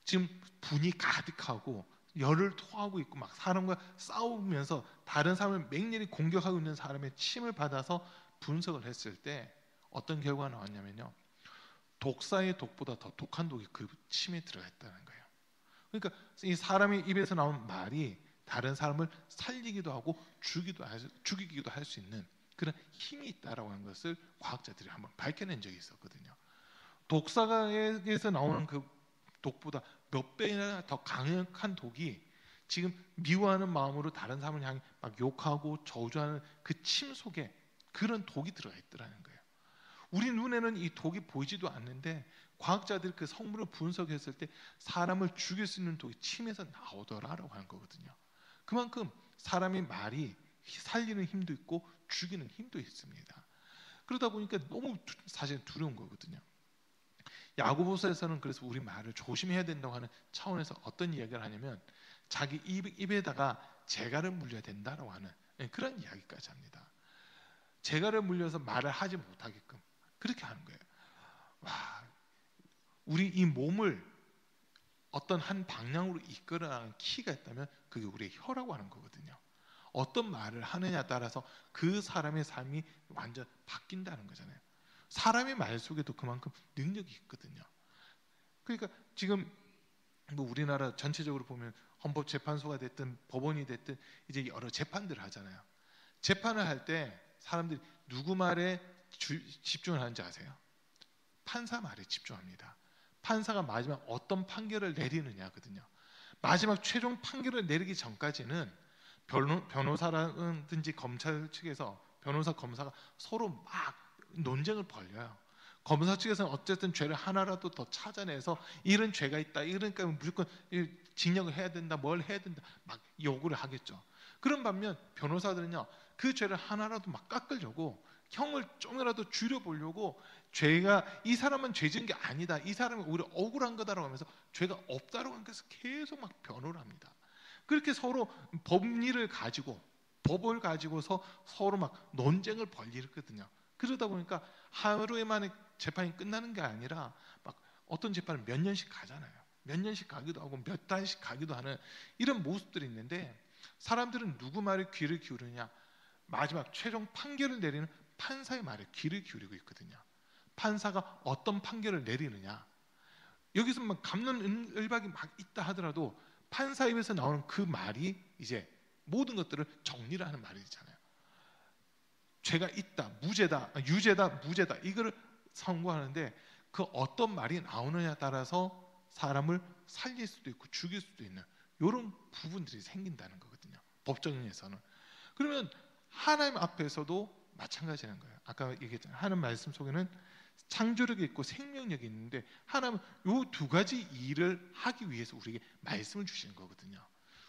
지금 분이 가득하고 열을 토하고 있고 막 사람과 싸우면서 다른 사람을 맹렬히 공격하고 있는 사람의 침을 받아서 분석을 했을 때 어떤 결과가 나왔냐면요. 독사의 독보다 더 독한 독이 그 침에 들어있다는 거예요. 그러니까 이 사람의 입에서 나온 말이 다른 사람을 살리기도 하고 죽이기도 할 수 있는 그런 힘이 있다라고 하는 것을 과학자들이 한번 밝혀낸 적이 있었거든요. 독사에게서 나오는 그 독보다 몇 배나 더 강력한 독이 지금 미워하는 마음으로 다른 사람을 향해 막 욕하고 저주하는 그 침 속에 그런 독이 들어가 있더라는 거예요. 우리 눈에는 이 독이 보이지도 않는데 과학자들이 그 성분을 분석했을 때 사람을 죽일 수 있는 독이 침에서 나오더라라고 하는 거거든요. 그만큼 사람의 말이 살리는 힘도 있고 죽이는 힘도 있습니다. 그러다 보니까 너무 사실 두려운 거거든요. 야고보서에서는 그래서 우리 말을 조심해야 된다고 하는 차원에서 어떤 이야기를 하냐면 자기 입에다가 재갈을 물려야 된다라고 하는 그런 이야기까지 합니다. 재갈을 물려서 말을 하지 못하게끔 그렇게 하는 거예요. 와, 우리 이 몸을 어떤 한 방향으로 이끌어가는 키가 있다면 그게 우리의 혀라고 하는 거거든요. 어떤 말을 하느냐에 따라서 그 사람의 삶이 완전 바뀐다는 거잖아요. 사람의 말 속에도 그만큼 능력이 있거든요. 그러니까 지금 뭐 우리나라 전체적으로 보면 헌법재판소가 됐든 법원이 됐든 이제 여러 재판들을 하잖아요. 재판을 할 때 사람들이 누구 말에 집중을 하는지 아세요? 판사 말에 집중합니다. 판사가 마지막 어떤 판결을 내리느냐거든요. 마지막 최종 판결을 내리기 전까지는 변호사라든지 검찰 측에서 변호사 검사가 서로 막 논쟁을 벌여요. 검사 측에서는 어쨌든 죄를 하나라도 더 찾아내서 이런 죄가 있다, 이러니까 무조건 징역을 해야 된다, 뭘 해야 된다 막 요구를 하겠죠. 그런 반면 변호사들은요, 그 죄를 하나라도 막 깎으려고 형을 좀이라도 줄여보려고, 죄가 이 사람은 죄 지은 게 아니다, 이 사람은 오히려 억울한 거다라고 하면서 죄가 없다라고 하면서 계속 막 변호를 합니다. 그렇게 서로 법리를 가지고 법을 가지고서 서로 막 논쟁을 벌이거든요. 그러다 보니까 하루에 만에 재판이 끝나는 게 아니라 막 어떤 재판은 몇 년씩 가잖아요. 몇 년씩 가기도 하고 몇 달씩 가기도 하는 이런 모습들이 있는데, 사람들은 누구 말에 귀를 기울이냐? 마지막 최종 판결을 내리는 판사의 말에 귀를 기울이고 있거든요. 판사가 어떤 판결을 내리느냐, 여기서 막 갑론을박이 막 있다 하더라도 판사 입에서 나오는 그 말이 이제 모든 것들을 정리를 하는 말이잖아요. 죄가 있다, 무죄다, 유죄다, 무죄다, 이거를 선고하는데 그 어떤 말이 나오느냐에 따라서 사람을 살릴 수도 있고 죽일 수도 있는 이런 부분들이 생긴다는 거거든요, 법정에서는. 그러면 하나님 앞에서도 마찬가지라는 거예요. 아까 얘기했잖아요. 하나님 말씀 속에는 창조력이 있고 생명력이 있는데, 하나님은 이 두 가지 일을 하기 위해서 우리에게 말씀을 주시는 거거든요.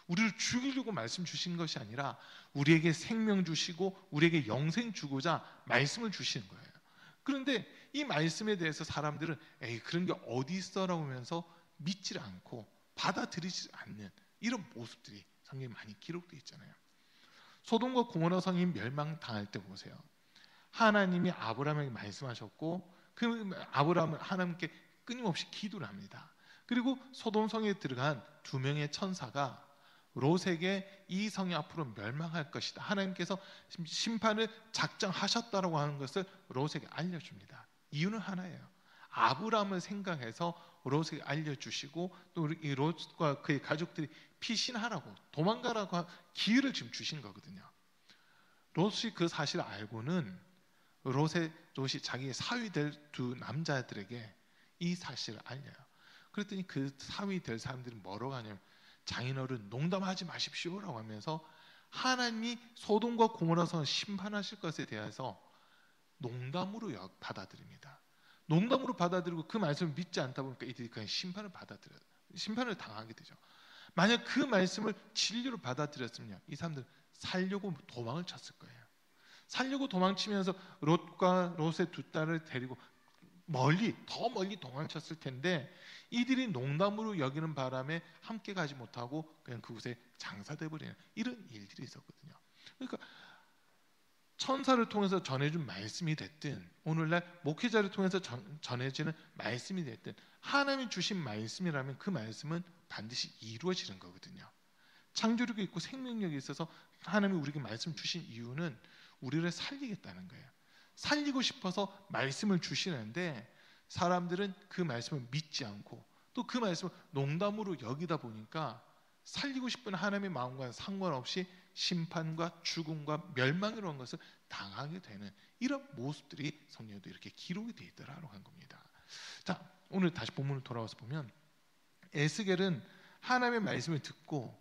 우리를 죽이려고 말씀 주신 것이 아니라 우리에게 생명 주시고 우리에게 영생 주고자 말씀을 주시는 거예요. 그런데 이 말씀에 대해서 사람들은 에이 그런 게 어디 있어라고 하면서 믿지 않고 받아들이지 않는 이런 모습들이 성경에 많이 기록되어 있잖아요. 소돔과 고모라 성이 멸망당할 때 보세요. 하나님이 아브라함에게 말씀하셨고 그 아브라함은 하나님께 끊임없이 기도를 합니다. 그리고 소돔 성에 들어간 두 명의 천사가 롯에게 이 성이 앞으로 멸망할 것이다, 하나님께서 심판을 작정하셨다라고 하는 것을 롯에게 알려줍니다. 이유는 하나예요. 아브라함을 생각해서 롯에게 알려주시고 또 이 롯과 그의 가족들이 피신하라고 도망가라고 기회를 지금 주신 거거든요. 롯이 그 사실을 알고는 롯이 자기의 사위 될 두 남자들에게 이 사실을 알려요. 그랬더니 그 사위 될 사람들은 뭐라고 하냐면, 장인어른 농담하지 마십시오라고 하면서 하나님이 소돔과 고모라 성을 심판하실 것에 대해서 농담으로 받아들입니다. 농담으로 받아들이고 그 말씀을 믿지 않다 보니까 이들이 그냥 심판을 당하게 되죠. 만약 그 말씀을 진리로 받아들였으면 이 사람들은 살려고 도망을 쳤을 거예요. 살려고 도망치면서 롯과 롯의 두 딸을 데리고 더 멀리 도망쳤을 텐데, 이들이 농담으로 여기는 바람에 함께 가지 못하고 그냥 그곳에 장사돼 버리는 이런 일들이 있었거든요. 그러니까 천사를 통해서 전해준 말씀이 됐든 오늘날 목회자를 통해서 전해지는 말씀이 됐든 하나님이 주신 말씀이라면 그 말씀은 반드시 이루어지는 거거든요. 창조력이 있고 생명력이 있어서 하나님이 우리에게 말씀 주신 이유는 우리를 살리겠다는 거예요. 살리고 싶어서 말씀을 주시는데 사람들은 그 말씀을 믿지 않고 또 그 말씀을 농담으로 여기다 보니까 살리고 싶은 하나님의 마음과 상관없이 심판과 죽음과 멸망이라는 것을 당하게 되는 이런 모습들이 성경에도 이렇게 기록이 되어 있더라라고 하는 겁니다. 자, 오늘 다시 본문을 돌아와서 보면 에스겔은 하나님의 말씀을 듣고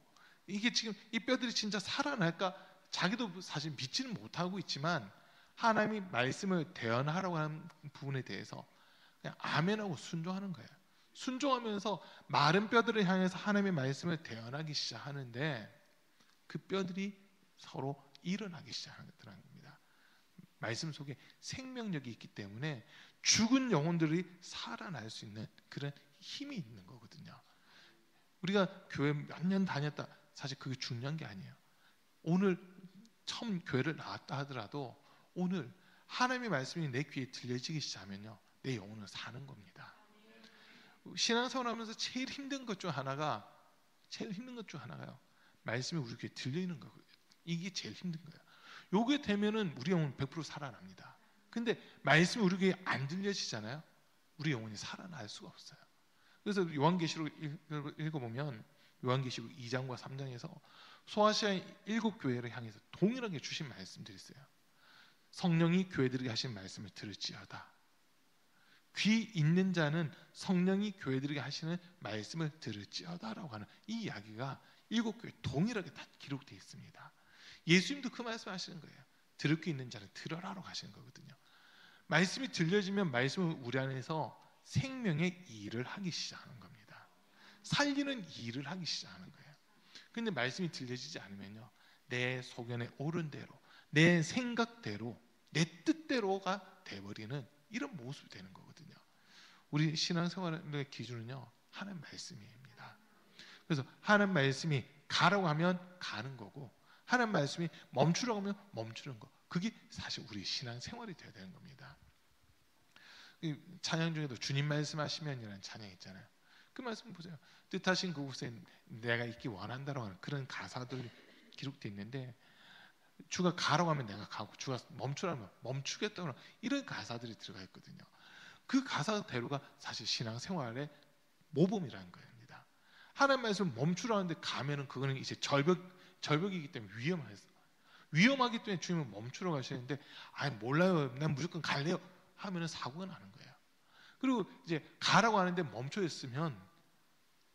이게 지금 이 뼈들이 진짜 살아날까 자기도 사실 믿지는 못하고 있지만 하나님이 말씀을 대언하라고 하는 부분에 대해서 그냥 아멘하고 순종하는 거예요. 순종하면서 마른 뼈들을 향해서 하나님의 말씀을 대언하기 시작하는데 그 뼈들이 서로 일어나기 시작하는 겁니다. 말씀 속에 생명력이 있기 때문에 죽은 영혼들이 살아날 수 있는 그런 힘이 있는 거거든요. 우리가 교회 몇 년 다녔다, 사실 그게 중요한 게 아니에요. 오늘 처음 교회를 나왔다 하더라도 오늘 하나님의 말씀이 내 귀에 들려지기 시작하면요, 내 영혼은 사는 겁니다. 신앙생활하면서 제일 힘든 것 중 하나가요, 말씀이 우리 귀에 들리는 거고요. 이게 제일 힘든 거예요. 요게 되면은 우리 영혼은 100% 살아납니다. 근데 말씀이 우리 귀에 안 들려지잖아요. 우리 영혼이 살아날 수가 없어요. 그래서 요한계시록 읽어보면 요한계시록 2장과 3장에서 소아시아 7교회를 향해서 동일하게 주신 말씀들이 있어요. 성령이 교회들에게 하신 말씀을 들을지어다. 귀 있는 자는 성령이 교회들에게 하시는 말씀을 들을지어다라고 하는 이 이야기가 7교회 동일하게 다 기록되어 있습니다. 예수님도 그 말씀 하시는 거예요. 들을 귀 있는 자는 들어라라고 하시는 거거든요. 말씀이 들려지면 말씀은 우리 안에서 생명의 일을 하기 시작하는 겁니다. 살리는 일을 하기 시작하는 거예요. 근데 말씀이 들려지지 않으면요, 내 소견에 옳은 대로, 내 생각대로, 내 뜻대로가 돼버리는 이런 모습이 되는 거거든요. 우리 신앙생활의 기준은요, 하나님 말씀입니다. 그래서 하나님 말씀이 가라고 하면 가는 거고, 하나님 말씀이 멈추라고 하면 멈추는 거. 그게 사실 우리 신앙생활이 되어야 되는 겁니다. 찬양 중에도 주님 말씀하시면이라는 찬양 있잖아요. 그 말씀 보세요. 뜻하신 그곳에 내가 있기 원한다라고 하는 그런 가사들이 기록되어 있는데, 주가 가라고 하면 내가 가고, 주가 멈추라면 멈추겠다고 이런 가사들이 들어가 있거든요. 그 가사대로가 사실 신앙생활의 모범이라는 겁니다. 하나님 말씀 멈추라는데 가면은 그거는 이제 절벽이기 때문에 위험하기 때문에 주님은 멈추라고 하시는데, 몰라요, 난 무조건 갈래요 하면은 사고가 나는 거예요. 그리고 이제 가라고 하는데 멈춰 있으면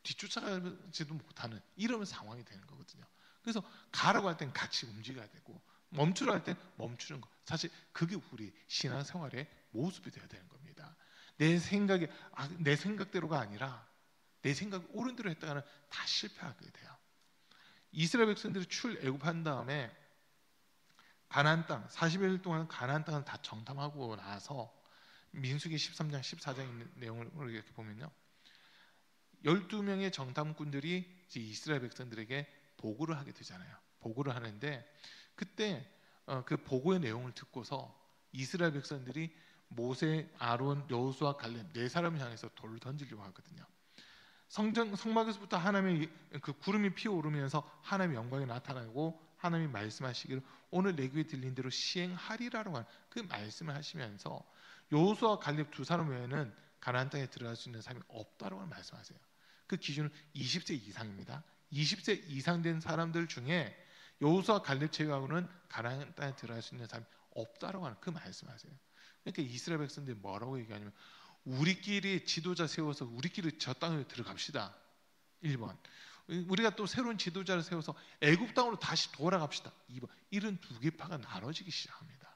뒤쫓아가지도 못하는 이런 상황이 되는 거거든요. 그래서 가라고 할 땐 같이 움직여야 되고, 멈추라고 할 땐 멈추는 거. 사실 그게 우리 신앙생활의 모습이 되어야 되는 겁니다. 내 생각대로가 아니라 내 생각이 옳은 대로 했다가는 다 실패하게 돼요. 이스라엘 백성들이 출애굽한 다음에 가나안 땅 40일 동안 가나안 땅을 다 정탐하고 나서 민수기 13장 14장에 있는 내용을 이렇게 보면요, 12명의 정탐꾼들이 이제 이스라엘 백성들에게 보고를 하게 되잖아요. 보고를 하는데 그때 그 보고의 내용을 듣고서 이스라엘 백성들이 모세, 아론, 여호수아, 갈렙 네 사람을 향해서 돌을 던지려고 하거든요. 성막에서부터 하나님의 그 구름이 피어오르면서 하나님의 영광이 나타나고 하나님이 말씀하시기를 오늘 내 귀에 들린 대로 시행하리라고 하는 그 말씀을 하시면서 여호수아, 갈렙 두 사람 외에는 가나안 땅에 들어갈 수 있는 사람이 없다라고 말씀하세요. 그 기준은 20세 이상입니다. 20세 이상 된 사람들 중에 여호수아, 갈렙 제외하고는 가나안 땅에 들어갈 수 있는 사람이 없다라고 하는 그 말씀하세요. 그러니까 이스라엘 백성들이 뭐라고 얘기하냐면, 우리끼리 지도자 세워서 우리끼리 저 땅에 들어갑시다. 1번. 우리가 또 새로운 지도자를 세워서 애굽 땅으로 다시 돌아갑시다. 2번. 이런 두 개파가 나눠지기 시작합니다.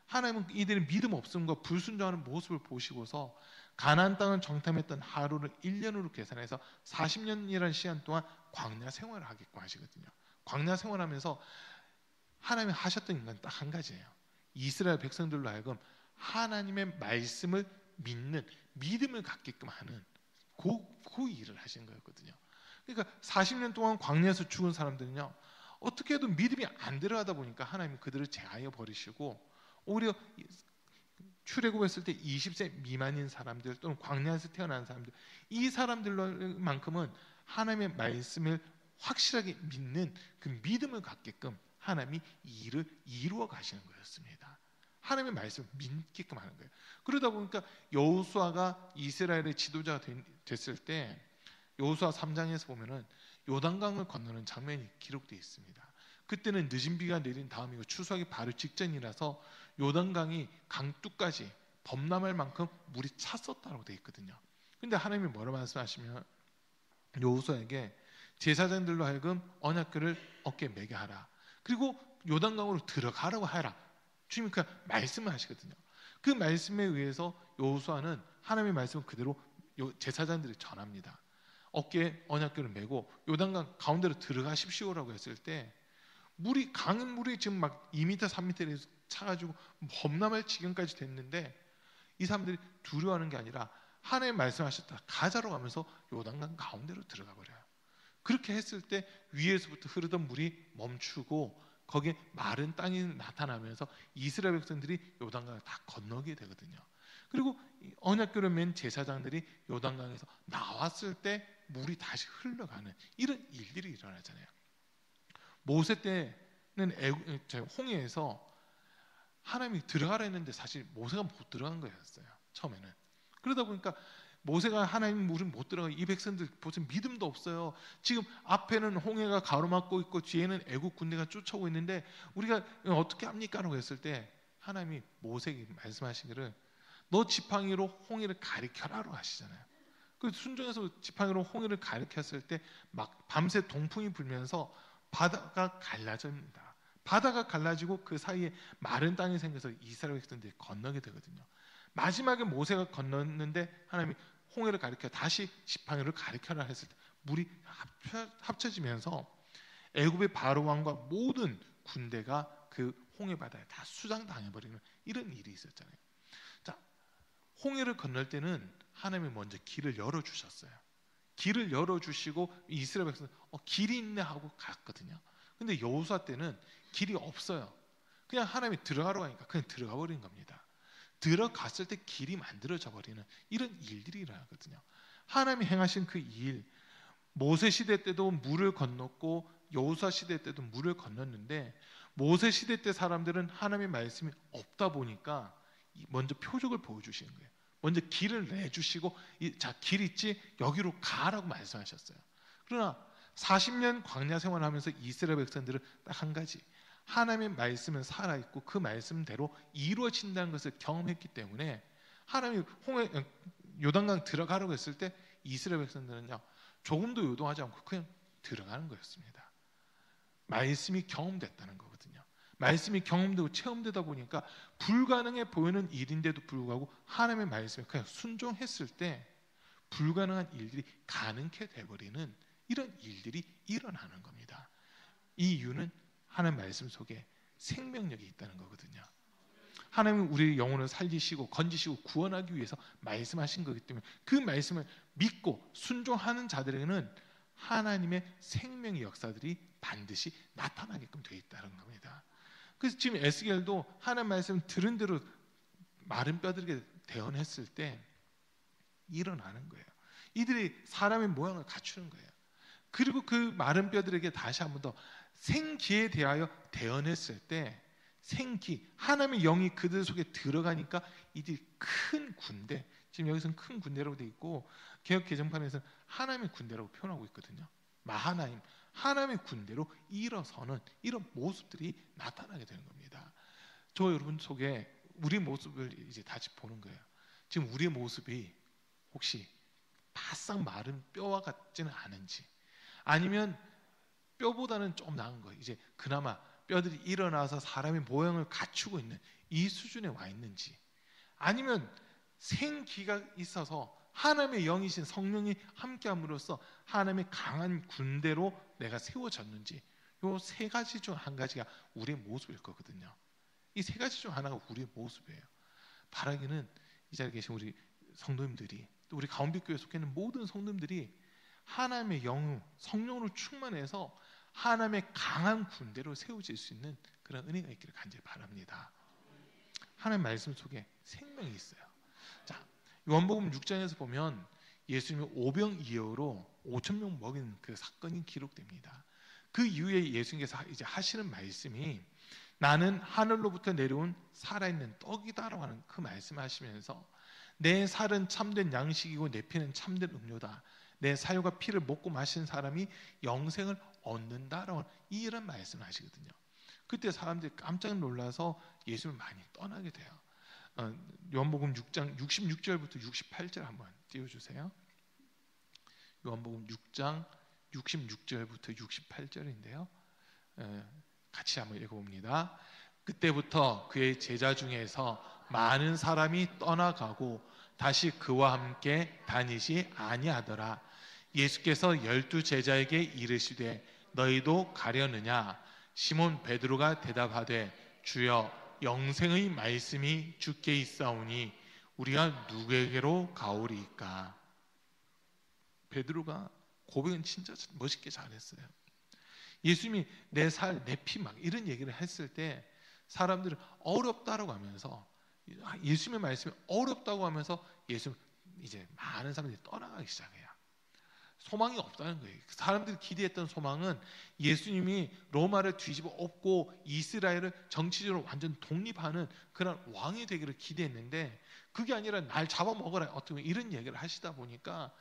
하나님은 이들의 믿음 없음과 불순종하는 모습을 보시고서 가나안 땅을 정탐했던 하루를 1년으로 계산해서 40년이라는 시간 동안 광야 생활을 하게끔 하시거든요. 광야 생활하면서 하나님이 하셨던 인간 딱 한 가지예요. 이스라엘 백성들로 하여금 하나님의 말씀을 믿는 믿음을 갖게끔 하는 그 일을 하신 거였거든요. 그러니까 40년 동안 광야에서 죽은 사람들은요, 어떻게 해도 믿음이 안 들어가다 보니까 하나님이 그들을 제하여 버리시고, 오히려 출애굽했을 때 20세 미만인 사람들 또는 광야에서 태어난 사람들, 이 사람들만큼은 하나님의 말씀을 확실하게 믿는 그 믿음을 갖게끔 하나님이 이 일을 이루어 가시는 거였습니다. 하나님의 말씀을 믿게끔 하는 거예요. 그러다 보니까 여호수아가 이스라엘의 지도자가 됐을 때 여호수아 3장에서 보면은 요단강을 건너는 장면이 기록되어 있습니다. 그때는 늦은 비가 내린 다음이고 추수하기 바로 직전이라서 요단강이 강둑까지 범람할 만큼 물이 찼었다고 되어 있거든요. 근데 하나님이 뭐라고 말씀하시면 여호수아에게 제사장들로 하여금 언약궤를 어깨에 매게 하라. 그리고 요단강으로 들어가라고 하라. 주님이 그냥 말씀을 하시거든요. 그 말씀에 의해서 여호수아는 하나님의 말씀을 그대로 제사장들이 전합니다. 어깨에 언약궤를 메고 요단강 가운데로 들어가십시오라고 했을 때 강은 물이 지금 막 2m, 3m에서 차가지고 범람할 지경까지 됐는데 이 사람들이 두려워하는 게 아니라 하나님 말씀하셨다 가자로 가면서 요단강 가운데로 들어가 버려요. 그렇게 했을 때 위에서부터 흐르던 물이 멈추고 거기에 마른 땅이 나타나면서 이스라엘 백성들이 요단강을 다 건너게 되거든요. 그리고 언약궤를 맨 제사장들이 요단강에서 나왔을 때 물이 다시 흘러가는 이런 일들이 일어나잖아요. 모세 때는 홍해에서 하나님이 들어가라 했는데 사실 모세가 못 들어간 거였어요. 처음에는. 그러다 보니까 모세가 하나님 물은 못 들어가. 이 백성들 무슨 믿음도 없어요. 지금 앞에는 홍해가 가로막고 있고 뒤에는 애국 군대가 쫓아오고 있는데 우리가 어떻게 합니까라고 했을 때 하나님이 모세에게 말씀하시기를 너 지팡이로 홍해를 가리켜라라고 하시잖아요. 그 순종해서 지팡이로 홍해를 가리켰을 때 막 밤새 동풍이 불면서 바다가 갈라집니다. 바다가 갈라지고 그 사이에 마른 땅이 생겨서 이스라엘 백성들이 건너게 되거든요. 마지막에 모세가 건넜는데 하나님이 홍해를 가리켜 다시 지팡이를 가리켜라 했을 때 물이 합쳐지면서 애굽의 바로 왕과 모든 군대가 그 홍해 바다에 다 수장당해버리는 이런 일이 있었잖아요. 자, 홍해를 건널 때는 하나님이 먼저 길을 열어주셨어요. 길을 열어주시고 이스라엘 백성은 길이 있네 하고 갔거든요. 근데 여호수아 때는 길이 없어요. 그냥 하나님이 들어가라고 하니까 그냥 들어가 버린 겁니다. 들어갔을 때 길이 만들어져 버리는 이런 일들이 일어나거든요. 하나님이 행하신 그 일, 모세 시대 때도 물을 건넜고 여호수아 시대 때도 물을 건넜는데 모세 시대 때 사람들은 하나님의 말씀이 없다 보니까 먼저 표적을 보여주시는 거예요. 먼저 길을 내주시고 자, 길 있지? 여기로 가라고 말씀하셨어요. 그러나 40년 광야 생활하면서 이스라엘 백성들은 딱 한 가지, 하나님의 말씀은 살아있고 그 말씀대로 이루어진다는 것을 경험했기 때문에 하나님이 요단강 들어가라고 했을 때 이스라엘 백성들은요 조금도 요동하지 않고 그냥 들어가는 거였습니다. 말씀이 경험됐다는 거거든요. 말씀이 경험되고 체험되다 보니까 불가능해 보이는 일인데도 불구하고 하나님의 말씀에 그냥 순종했을 때 불가능한 일들이 가능케 돼버리는 이런 일들이 일어나는 겁니다. 이 이유는 하나님 말씀 속에 생명력이 있다는 거거든요. 하나님은 우리의 영혼을 살리시고 건지시고 구원하기 위해서 말씀하신 거기 때문에 그 말씀을 믿고 순종하는 자들에게는 하나님의 생명의 역사들이 반드시 나타나게끔 되어 있다는 겁니다. 그래서 지금 에스겔도 하나님 말씀 들은 대로 마른 뼈들에게 대언했을 때 일어나는 거예요. 이들이 사람의 모양을 갖추는 거예요. 그리고 그 마른 뼈들에게 다시 한 번 더 생기에 대하여 대언했을 때 생기, 하나님의 영이 그들 속에 들어가니까 이들이 큰 군대, 지금 여기서는 큰 군대라고 되어 있고 개역 개정판에서는 하나님의 군대라고 표현하고 있거든요. 마하나임, 하나님의 군대로 일어서는 이런 모습들이 나타나게 되는 겁니다. 저 여러분 속에 우리 모습을 이제 다시 보는 거예요. 지금 우리의 모습이 혹시 바싹 마른 뼈와 같지는 않은지, 아니면 뼈보다는 좀 나은 거예요. 이제 그나마 뼈들이 일어나서 사람의 모양을 갖추고 있는 이 수준에 와 있는지, 아니면 생기가 있어서 하나님의 영이신 성령이 함께함으로써 하나님의 강한 군대로 내가 세워졌는지, 이 세 가지 중 한 가지가 우리의 모습일 거거든요. 이 세 가지 중 하나가 우리의 모습이에요. 바라기는 이 자리에 계신 우리 성도님들이, 또 우리 가운데교회에 속해 있는 모든 성도님들이 하나님의 영, 성령으로 충만해서 하나님의 강한 군대로 세워질 수 있는 그런 은혜가 있기를 간절히 바랍니다. 하나님 말씀 속에 생명이 있어요. 자, 요한복음 6장에서 보면 예수님이 오병이어로 5,000명 먹인 그 사건이 기록됩니다. 그 이후에 예수님께서 이제 하시는 말씀이 나는 하늘로부터 내려온 살아있는 떡이다라고 하는 그 말씀하시면서 내 살은 참된 양식이고 내 피는 참된 음료다. 내 사유가 피를 먹고 마신 사람이 영생을 얻는다라고 이런 말씀을 하시거든요. 그때 사람들이 깜짝 놀라서 예수님을 많이 떠나게 돼요. 요한복음 6장 66절부터 68절 한번 띄워주세요. 요한복음 6장 66절부터 68절인데요. 같이 한번 읽어봅니다. 그때부터 그의 제자 중에서 많은 사람이 떠나가고 다시 그와 함께 다니지 아니하더라. 예수께서 12 제자에게 이르시되 너희도 가려느냐? 시몬 베드로가 대답하되 주여 영생의 말씀이 주께 있사오니 우리가 누구에게로 가오리이까? 베드로가 고백은 진짜 멋있게 잘했어요. 예수님이 내 살, 내 피 막 이런 얘기를 했을 때 사람들은 어렵다라고 하면서, 예수님의 말씀이 어렵다고 하면서 예수님 이제 많은 사람들이 떠나가기 시작해요. 소망이 없다는 거예요. 사람들이 기대했던 소망은 예수님이 로마를 뒤집어 엎고 이스라엘을 정치적으로 완전 독립하는 그런 왕이 되기를 기대했는데, 그게 아니라 날 잡아먹어라, 어떻게 이런 얘기를 하시다 보니까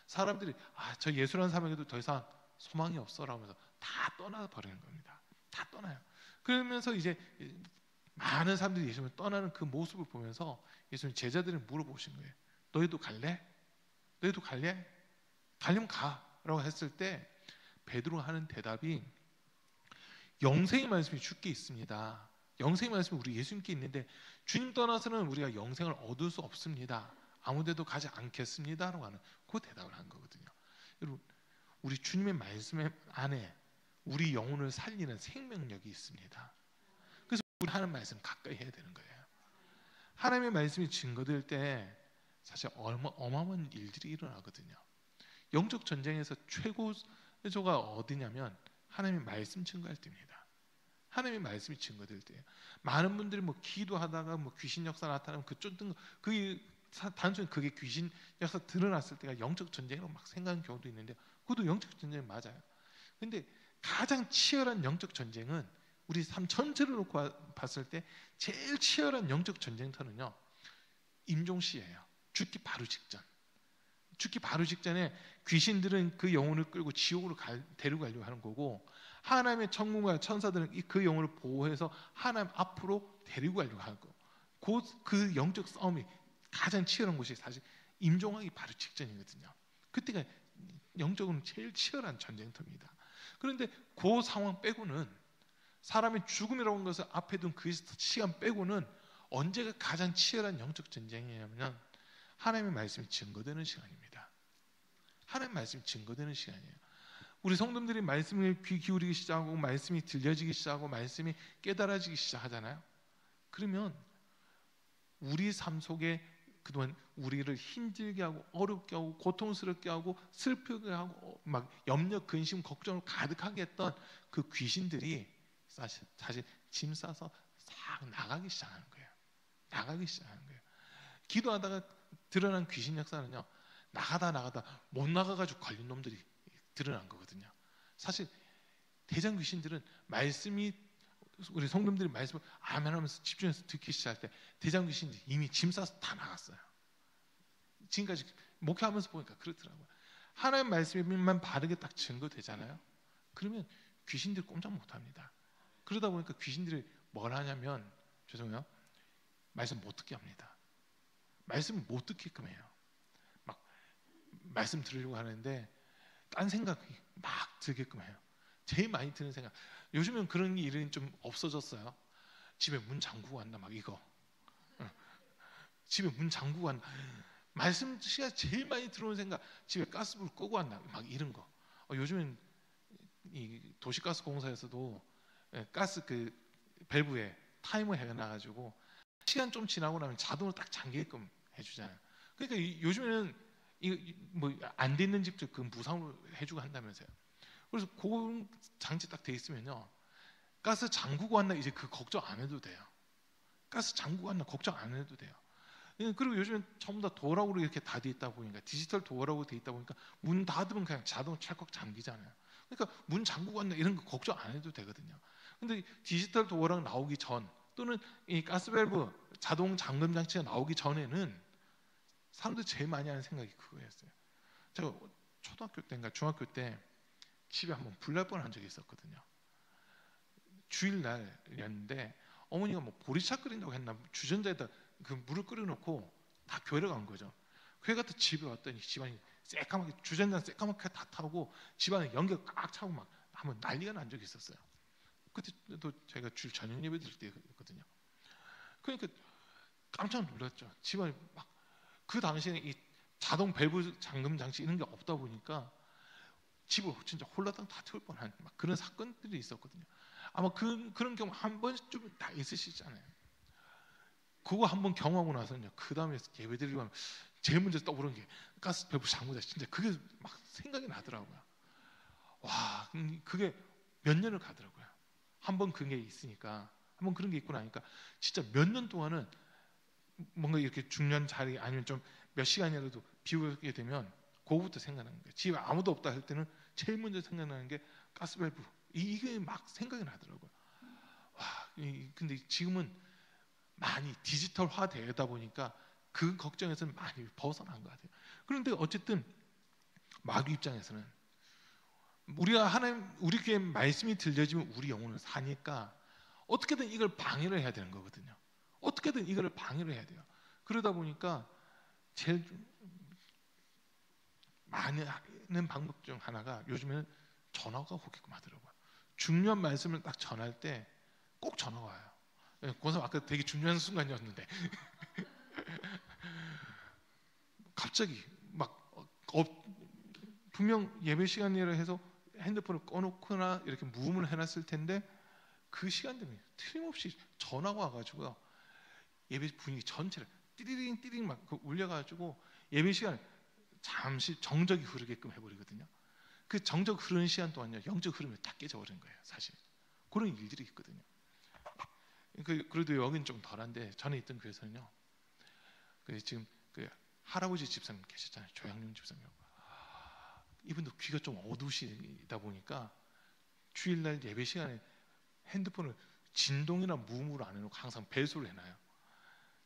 사람들이 저 예수라는 사람에게도 더 이상 소망이 없어라면서 다 떠나버리는 겁니다. 다 떠나요. 그러면서 이제 많은 사람들이 예수님을 떠나는 그 모습을 보면서 예수님 제자들이 물어보신 거예요. 너희도 갈래? 너희도 갈래? 가려면 가라고 했을 때 베드로가 하는 대답이, 영생의 말씀이 주께 있습니다. 영생의 말씀이 우리 예수님께 있는데 주님 떠나서는 우리가 영생을 얻을 수 없습니다. 아무데도 가지 않겠습니다라고 하는 그 대답을 한 거거든요. 여러분, 우리 주님의 말씀 안에 우리 영혼을 살리는 생명력이 있습니다. 그래서 우리 하는 말씀 가까이 해야 되는 거예요. 하나님의 말씀이 증거될 때 사실 어마어마한 일들이 일어나거든요. 영적 전쟁에서 최고조가 어디냐면 하나님의 말씀 증거할 때입니다. 하나님의 말씀이 증거될 때예요. 많은 분들이 뭐 기도하다가 뭐 귀신 역사 나타나면 그게 단순히 그게 귀신 역사 드러났을 때가 영적 전쟁이라고 막 생각하는 경우도 있는데, 그것도 영적 전쟁이 맞아요. 근데 가장 치열한 영적 전쟁은 우리 삶 전체를 놓고 봤을 때 제일 치열한 영적 전쟁터는요, 임종시예요. 죽기 바로 직전. 죽기 바로 직전에 귀신들은 그 영혼을 끌고 지옥으로 데려가려고 하는 거고, 하나님의 천군과 천사들은 그 영혼을 보호해서 하나님 앞으로 데리고 가려고 하는 거. 그 영적 싸움이 가장 치열한 곳이 사실 임종하기 바로 직전이거든요. 그때가 영적으로는 제일 치열한 전쟁터입니다. 그런데 그 상황 빼고는, 사람의 죽음이라고 하는 것을 앞에 둔 그 시간 빼고는 언제가 가장 치열한 영적 전쟁이냐면 하나님의 말씀이 증거되는 시간입니다. 하나님의 말씀이 증거되는 시간이에요. 우리 성도들이 말씀을 귀 기울이기 시작하고 말씀이 들려지기 시작하고 말씀이 깨달아지기 시작하잖아요. 그러면 우리 삶 속에 그동안 우리를 힘들게 하고 어렵게 하고 고통스럽게 하고 슬프게 하고 막 염려, 근심, 걱정을 가득하게 했던 그 귀신들이 사실 짐 싸서 싹 나가기 시작하는 거예요. 나가기 시작하는 거예요. 기도하다가 드러난 귀신 역사는요, 나가다 못 나가가지고 걸린 놈들이 드러난 거거든요. 사실 대장 귀신들은 말씀이, 우리 성도들이 말씀을 아멘하면서 집중해서 듣기 시작할 때 대장 귀신들이 이미 짐 싸서 다 나갔어요. 지금까지 목회하면서 보니까 그렇더라고요. 하나님 말씀만 바르게 딱 증거되잖아요. 그러면 귀신들이 꼼짝 못합니다. 그러다 보니까 귀신들이 뭘 하냐면, 죄송해요, 말씀 못 듣게 합니다. 말씀을 못 듣게끔 해요. 막 말씀 들으려고 하는데 딴 생각이 막 들게끔 해요. 제일 많이 드는 생각, 요즘은 그런 일은 좀 없어졌어요. 집에 문 잠그고 왔나, 막 이거. 집에 문 잠그고 왔나. 말씀 시간 제일 많이 들어오는 생각, 집에 가스불 끄고 왔나, 막 이런 거. 요즘은 이 도시가스 공사에서도 가스 그 밸브에 타이머 해놔가지고 시간 좀 지나고 나면 자동으로 딱 잠기게끔 해주잖아요. 그러니까 요즘에는 뭐 안 되는 집도 그 무상으로 해주고 한다면서요. 그래서 그 장치 딱 돼 있으면요, 가스 잠그고 왔나 이제 그 걱정 안 해도 돼요. 가스 잠그고 왔나 걱정 안 해도 돼요. 그리고 요즘엔 전부 다 도어락으로 이렇게 다 돼 있다 보니까, 디지털 도어락으로 돼 있다 보니까 문 닫으면 그냥 자동 찰컥 잠기잖아요. 그러니까 문 잠그고 왔나 이런 거 걱정 안 해도 되거든요. 근데 디지털 도어락 나오기 전, 또는 이 가스밸브 자동 잠금 장치가 나오기 전에는 사람들이 제일 많이 하는 생각이 그거였어요. 제가 초등학교 때인가 중학교 때 집에 한번 불날 뻔한 적이 있었거든요. 주일날이었는데 어머니가 뭐 보리차 끓인다고 했나, 주전자에다 그 물을 끓여놓고 다 교회를 간 거죠. 교회 갔다 집에 왔더니 집안이 새까맣게, 주전자 새까맣게 다 타고 집안에 연기가 꽉 차고 막 한번 난리가 난 적이 있었어요. 그때도 제가 주일 저녁 예배 드릴 때였거든요. 그러니까 깜짝 놀랐죠. 집안이 막, 그 당시에는 이 자동 밸브 잠금 장치 이런 게 없다 보니까 집을 진짜 홀라당 다 태울 뻔한 막 그런 사건들이 있었거든요. 아마 그런 경우 한 번쯤 다 있으시잖아요. 그거 한번 경험하고 나서는요, 그 다음에 예배드리고 하면 제일 먼저 떠오르는 게 가스 밸브 잠그자. 진짜 그게 막 생각이 나더라고요. 와, 그게 몇 년을 가더라고요. 한번 그게 있으니까, 한번 그런 게 있고 나니까 진짜 몇 년 동안은 뭔가 이렇게 중요한 자리 아니면 좀 몇 시간이라도 비우게 되면 그거부터 생각나는 거예요. 집에 아무도 없다 할 때는 제일 먼저 생각나는 게 가스밸브. 이게 막 생각이 나더라고요. 와, 근데 지금은 많이 디지털화 되다 보니까 그 걱정에서는 많이 벗어난 것 같아요. 그런데 어쨌든 마귀 입장에서는 우리가 하나님, 우리 귀에 말씀이 들려지면 우리 영혼을 사니까 어떻게든 이걸 방해를 해야 되는 거거든요. 어떻게든 이걸 방해를 해야 돼요. 그러다 보니까 제일 많은 방법 중 하나가 요즘에는 전화가 오게끔 하더라고요. 중요한 말씀을 딱 전할 때 꼭 전화가 와요. 그래서 아까 되게 중요한 순간이었는데 갑자기 막 분명 예배 시간이라 해서 핸드폰을 꺼놓거나 이렇게 무음을 해놨을 텐데 그 시간 되면 틀림없이 전화가 와가지고요. 예배 분위기 전체를 띠리링 띠리링 막 울려가지고 예배 시간 잠시 정적이 흐르게끔 해버리거든요. 그 정적 흐르는 시간 동안요, 영적 흐름이 다 깨져버리는 거예요. 사실 그런 일들이 있거든요. 그래도 여기는 좀 덜한데 전에 있던 교회에서는요, 지금 그 할아버지 집사님 계셨잖아요. 조양룡 집사님. 이분도 귀가 좀 어두우시다 보니까 주일날 예배 시간에 핸드폰을 진동이나 무음으로 안 해놓고 항상 벨소를 해놔요.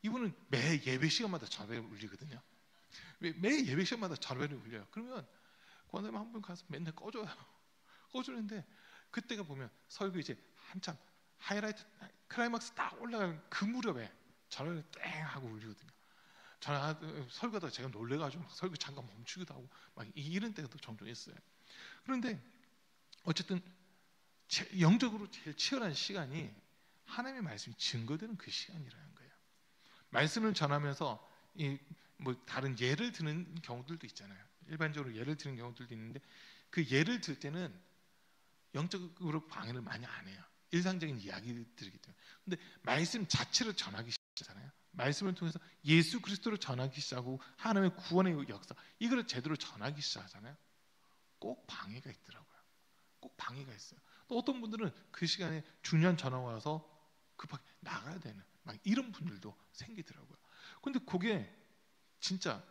이분은 매 예배 시간마다 전화벨이 울리거든요. 매 예배 시간마다 전화벨이 울려요. 그러면 권사님 한 분 가서 맨날 꺼줘요. 꺼주는데 그때가 보면 설교 이제 한참 하이라이트 클라이막스 딱 올라가는 그 무렵에 전화벨이 땡 하고 울리거든요. 설교하다가 제가 놀래가지고 막 설교 잠깐 멈추기도 하고 막 이런 때가 또 종종 있어요. 그런데 어쨌든 영적으로 제일 치열한 시간이 하나님의 말씀이 증거되는 그 시간이라는 거예요. 말씀을 전하면서 뭐 다른 예를 드는 경우들도 있잖아요. 일반적으로 예를 드는 경우들도 있는데 그 예를 들 때는 영적으로 방해를 많이 안 해요. 일상적인 이야기들이기 때문에. 근데 말씀 자체를 전하기 시작하잖아요. 말씀을 통해서 예수 그리스도를 전하기 시작하고 하나님의 구원의 역사, 이걸 제대로 전하기 시작하잖아요. 꼭 방해가 있더라고요. 꼭 방해가 있어요. 또 어떤 분들은 그 시간에 중요한 전화가 와서 급하게 나가야 되는 막 이런 분들도 생기더라고요. 근데 그게 진짜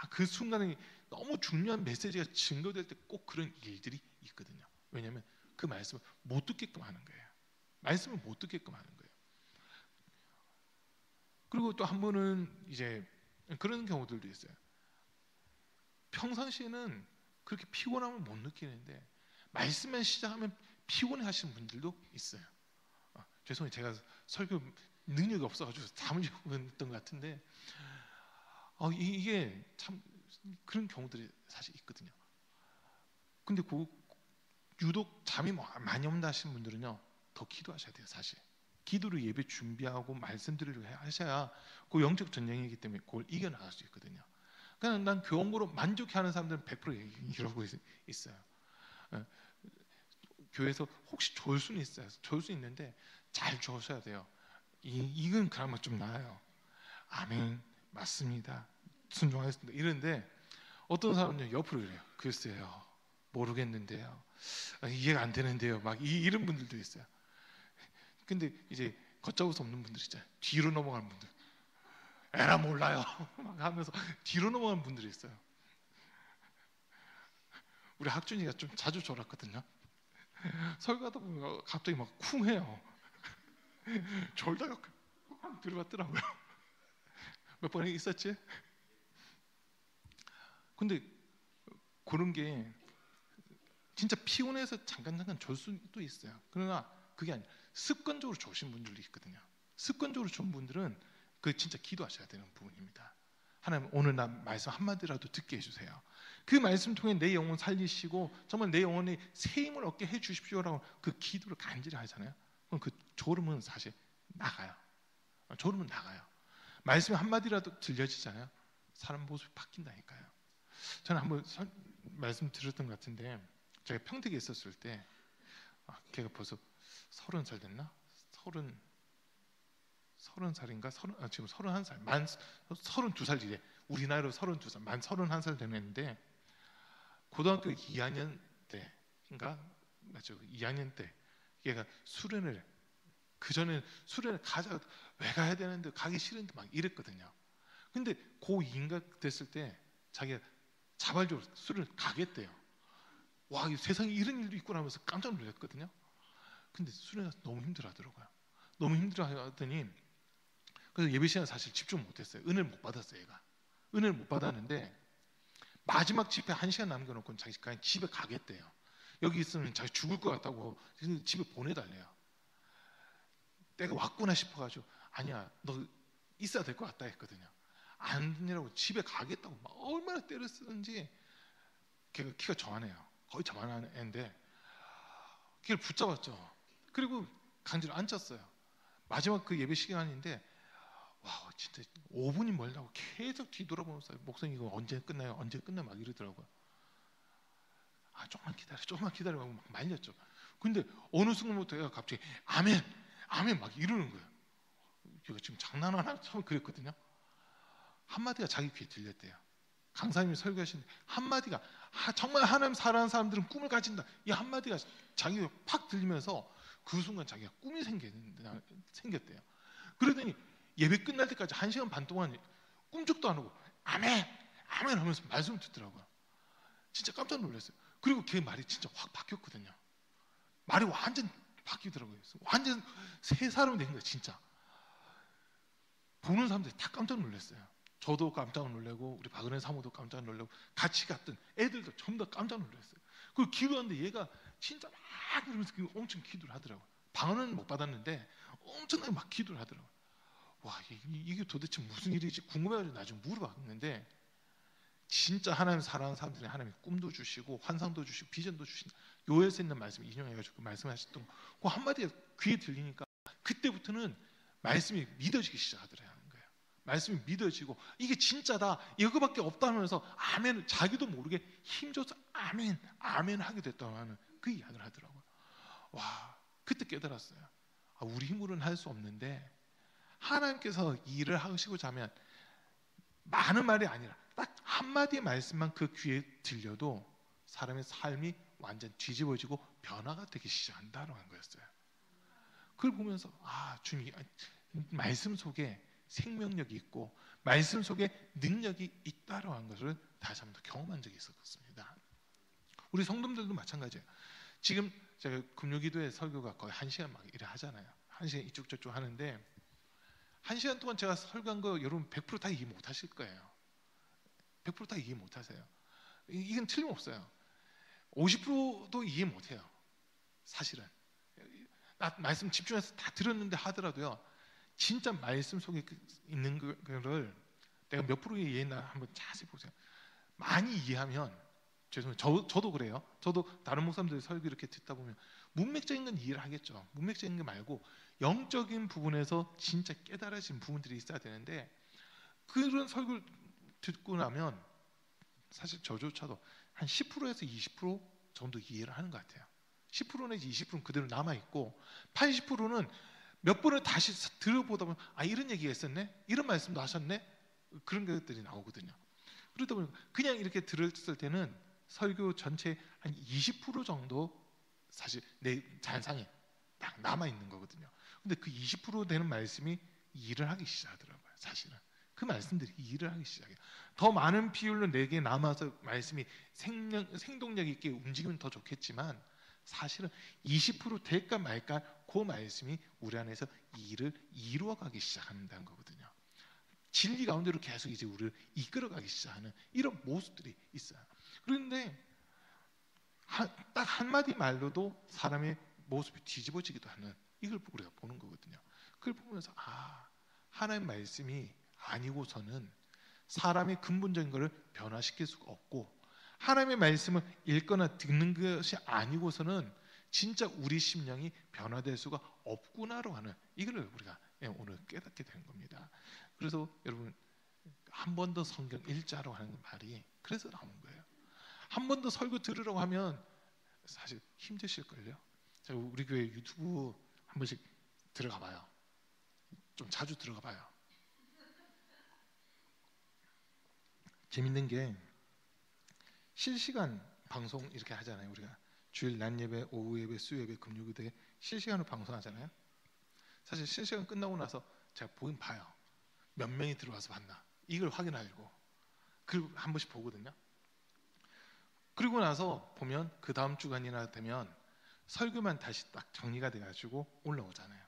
그 순간에 너무 중요한 메시지가 증거될 때 꼭 그런 일들이 있거든요. 왜냐하면 그 말씀을 못 듣게끔 하는 거예요. 말씀을 못 듣게끔 하는 거예요. 그리고 또 한 번은 이제 그런 경우들도 있어요. 평상시에는 그렇게 피곤함을 못 느끼는데 말씀만 시작하면 피곤해 하시는 분들도 있어요. 죄송해요. 제가 설교 능력이 없어가지고 잠을 자고 것 같은데 이게 참 그런 경우들이 사실 있거든요. 근데 유독 잠이 많이 온다 하시는 분들은요, 더 기도하셔야 돼요. 사실 기도로 예배 준비하고 말씀드리려고 하셔야 그 영적 전쟁이기 때문에 그걸 이겨나갈 수 있거든요. 그냥 난 교원으로 만족해하는 사람들은 100% 이러고 있어요. 교회에서 혹시 좋을 수는 있어요. 좋을 수 있는데 잘 좋으셔야 돼요. 이건 그나마 좀 나아요. 아멘, 맞습니다, 순종하겠습니다 이런데 어떤 사람은 옆으로 그래요. 글쎄요, 모르겠는데요, 이해가 안 되는데요, 막 이런 분들도 있어요. 근데 이제 걷잡을 수 없는 분들 있잖아요. 뒤로 넘어가는 분들, 에라 몰라요 막 하면서 뒤로 넘어가는 분들이 있어요. 우리 학준이가 좀 자주 졸았거든요. 설교하다 보면 갑자기 막 쿵해요. 졸다가 들어갔더라고요. 몇 번 있었지? 근데 그런 게 진짜 피곤해서 잠깐 졸 수도 있어요. 그러나 그게 아니라 습관적으로 좋으신 분들도 있거든요. 습관적으로 좋은 분들은 그 진짜 기도하셔야 되는 부분입니다. 하나님, 오늘 나 말씀 한마디라도 듣게 해주세요. 그 말씀 통해 내 영혼 살리시고 정말 내 영혼에 새 힘을 얻게 해주십시오라고 그 기도를 간절히 하잖아요. 그럼 그 졸음은 사실 나가요. 졸음은 나가요. 말씀이 한마디라도 들려지잖아요. 사람 모습이 바뀐다니까요. 저는 한번 말씀 드렸던 것 같은데, 제가 평택에 있었을 때 걔가 벌써 30살 됐나? 30살인가? 지금 31살, 만 32살이래. 우리 나이로 32살, 만 31살 되는데 고등학교 2학년 때인가? 맞죠? 2학년 때 얘가 수련을, 그전에 수련을 가자, 왜 가야 되는데 가기 싫은데 막 이랬거든요. 근데 고2인가 됐을 때 자기가 자발적으로 술을 가겠대요. 와, 이 세상에 이런 일도 있구나 하면서 깜짝 놀랐거든요. 근데 수련회가 너무 힘들어하더라고요. 너무 힘들어하더니 그래서 예배 시간 사실 집중 못했어요. 은혜를 못 받았어요. 얘가 은혜를 못 받았는데 마지막 집회 1시간 남겨놓고 자기 그냥 집에 가겠대요. 여기 있으면 자기 죽을 것 같다고 집에 보내달래요. 때가 왔구나 싶어가지고 아니야 너 있어야 될 것 같다 했거든요. 아니라고 집에 가겠다고 막 얼마나 때를 쓰는지. 걔가 키가 저만해요. 거의 저만한 애인데 걔를 붙잡았죠. 그리고 강제로 앉혔어요. 마지막 그 예배 시간인데 와 진짜 5분이 멀다고 계속 뒤돌아보면서 목사님 이거 언제 끝나요? 언제 끝나? 막 이러더라고요. 아 조금만 기다려 막 말렸죠. 근데 어느 순간부터 얘가 갑자기 아멘 아멘 막 이러는 거예요. 이거 지금 장난하나? 처음 그랬거든요. 한마디가 자기 귀에 들렸대요. 강사님이 설교하시는데 한마디가 정말 하나님 사랑하는 사람들은 꿈을 가진다. 이 한마디가 자기가 팍 들리면서 그 순간 자기가 꿈이 생겼대요. 그러더니 예배 끝날 때까지 1시간 반 동안 꿈쩍도 안 하고 아멘 아멘 하면서 말씀을 듣더라고요. 진짜 깜짝 놀랐어요. 그리고 걔 말이 진짜 확 바뀌었거든요. 말이 완전 바뀌더라고요. 완전 새 사람이 된 거예요. 진짜 보는 사람들이 다 깜짝 놀랐어요. 저도 깜짝 놀라고 우리 박은혜 사모도 깜짝 놀라고 같이 갔던 애들도 전부 다 깜짝 놀랐어요. 그리고 기도하는데 얘가 진짜 막 이러면서 엄청 기도를 하더라고요. 방언은 못 받았는데 엄청나게 막 기도를 하더라고요. 와 이게 도대체 무슨 일이지 궁금해가지고 나중에 물어봤는데 진짜 하나님 사랑하는 사람들이 하나님이 꿈도 주시고 환상도 주시고 비전도 주신다. 요엘서 있는 말씀 인용해가지고 그 말씀하셨던 그 한마디가 귀에 들리니까 그때부터는 말씀이 믿어지기 시작하더라고요. 말씀이 믿어지고 이게 진짜다 이거밖에 없다면서 아멘 자기도 모르게 힘줘서 아멘 아멘 하게 됐다고 하는 그 이야기를 하더라고요. 와 그때 깨달았어요. 아, 우리 힘으로는 할 수 없는데 하나님께서 일을 하시고자 하면 많은 말이 아니라 딱 한마디의 말씀만 그 귀에 들려도 사람의 삶이 완전 뒤집어지고 변화가 되기 시작한다는 거였어요. 그걸 보면서 아 주님이 말씀 속에 생명력이 있고 말씀 속에 능력이 있다라고 하는 것을 다시 한번 더 경험한 적이 있었습니다. 우리 성도들도 마찬가지예요. 지금 제가 금요기도회 설교가 거의 1시간 막 이래 하잖아요. 1시간 이쪽 저쪽 하는데 1시간 동안 제가 설교한 거 여러분 100% 다 이해 못 하실 거예요. 100% 다 이해 못 하세요. 이건 틀림없어요. 50%도 이해 못 해요. 사실은 나 말씀 집중해서 다 들었는데 하더라도요. 진짜 말씀 속에 있는 거를 내가 몇 프로 이해했나 한번 자세히 보세요. 많이 이해하면 죄송해요. 저도 그래요. 저도 다른 목사님들 설교 이렇게 듣다 보면 문맥적인 건 이해를 하겠죠. 문맥적인 게 말고 영적인 부분에서 진짜 깨달아진 부분들이 있어야 되는데 그런 설교를 듣고 나면 사실 저조차도 한 10%에서 20% 정도 이해를 하는 것 같아요. 10% 내지 20%는 그대로 남아있고 80%는 몇 번을 다시 들어보다 보면 아 이런 얘기가 있었네? 이런 말씀도 하셨네? 그런 것들이 나오거든요. 그러다 보니까 그냥 이렇게 들었을 때는 설교 전체 한 20% 정도 사실 내 잔상에 딱 남아있는 거거든요. 근데 그 20% 되는 말씀이 일을 하기 시작하더라고요. 사실은 그 말씀들이 일을 하기 시작해요. 더 많은 비율로 내게 남아서 말씀이 생동력 있게 움직이면 더 좋겠지만 사실은 20% 될까 말까 그 말씀이 우리 안에서 일을 이루어가기 시작한다는 거거든요. 진리 가운데로 계속 이제 우리를 이끌어가기 시작하는 이런 모습들이 있어요. 그런데 딱 한마디 말로도 사람의 모습이 뒤집어지기도 하는 이걸 우리가 보는 거거든요. 그걸 보면서 아 하나님의 말씀이 아니고서는 사람의 근본적인 것을 변화시킬 수가 없고 하나님의 말씀을 읽거나 듣는 것이 아니고서는 진짜 우리 심령이 변화될 수가 없구나로 하는 이걸 우리가 오늘 깨닫게 되는 겁니다. 그래서 여러분 한 번 더 성경 읽자라고 하는 말이 그래서 나오는 거예요. 한 번 더 설교 들으라고 하면 사실 힘드실걸요. 제가 우리 교회 유튜브 한 번씩 들어가 봐요. 좀 자주 들어가 봐요. 재밌는 게 실시간 방송 이렇게 하잖아요. 우리가 주일 낮 예배, 오후 예배, 수 예배, 금요 예배 실시간으로 방송하잖아요. 사실 실시간 끝나고 나서 제가 보긴 봐요. 몇 명이 들어와서 봤나 이걸 확인하려고 그리고 한 번씩 보거든요. 그리고 나서 보면 그 다음 주간이나 되면 설교만 다시 딱 정리가 돼가지고 올라오잖아요.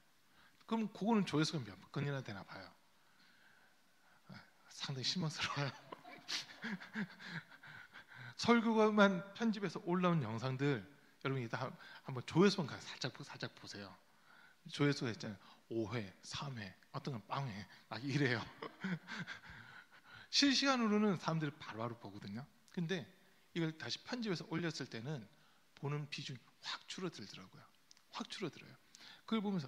그럼 그거는 조회수가 몇 건이나 되나 봐요. 상당히 실망스러워요. 설교만 편집해서 올라온 영상들 여러분이 다 한번 조회수만 살짝 보세요. 조회수가 있잖아요. 5회, 3회, 어떤 건 빵회 막 이래요. 실시간으로는 사람들이 바로바로 보거든요. 근데 이걸 다시 편집해서 올렸을 때는 보는 비중이 확 줄어들더라고요. 확 줄어들어요. 그걸 보면서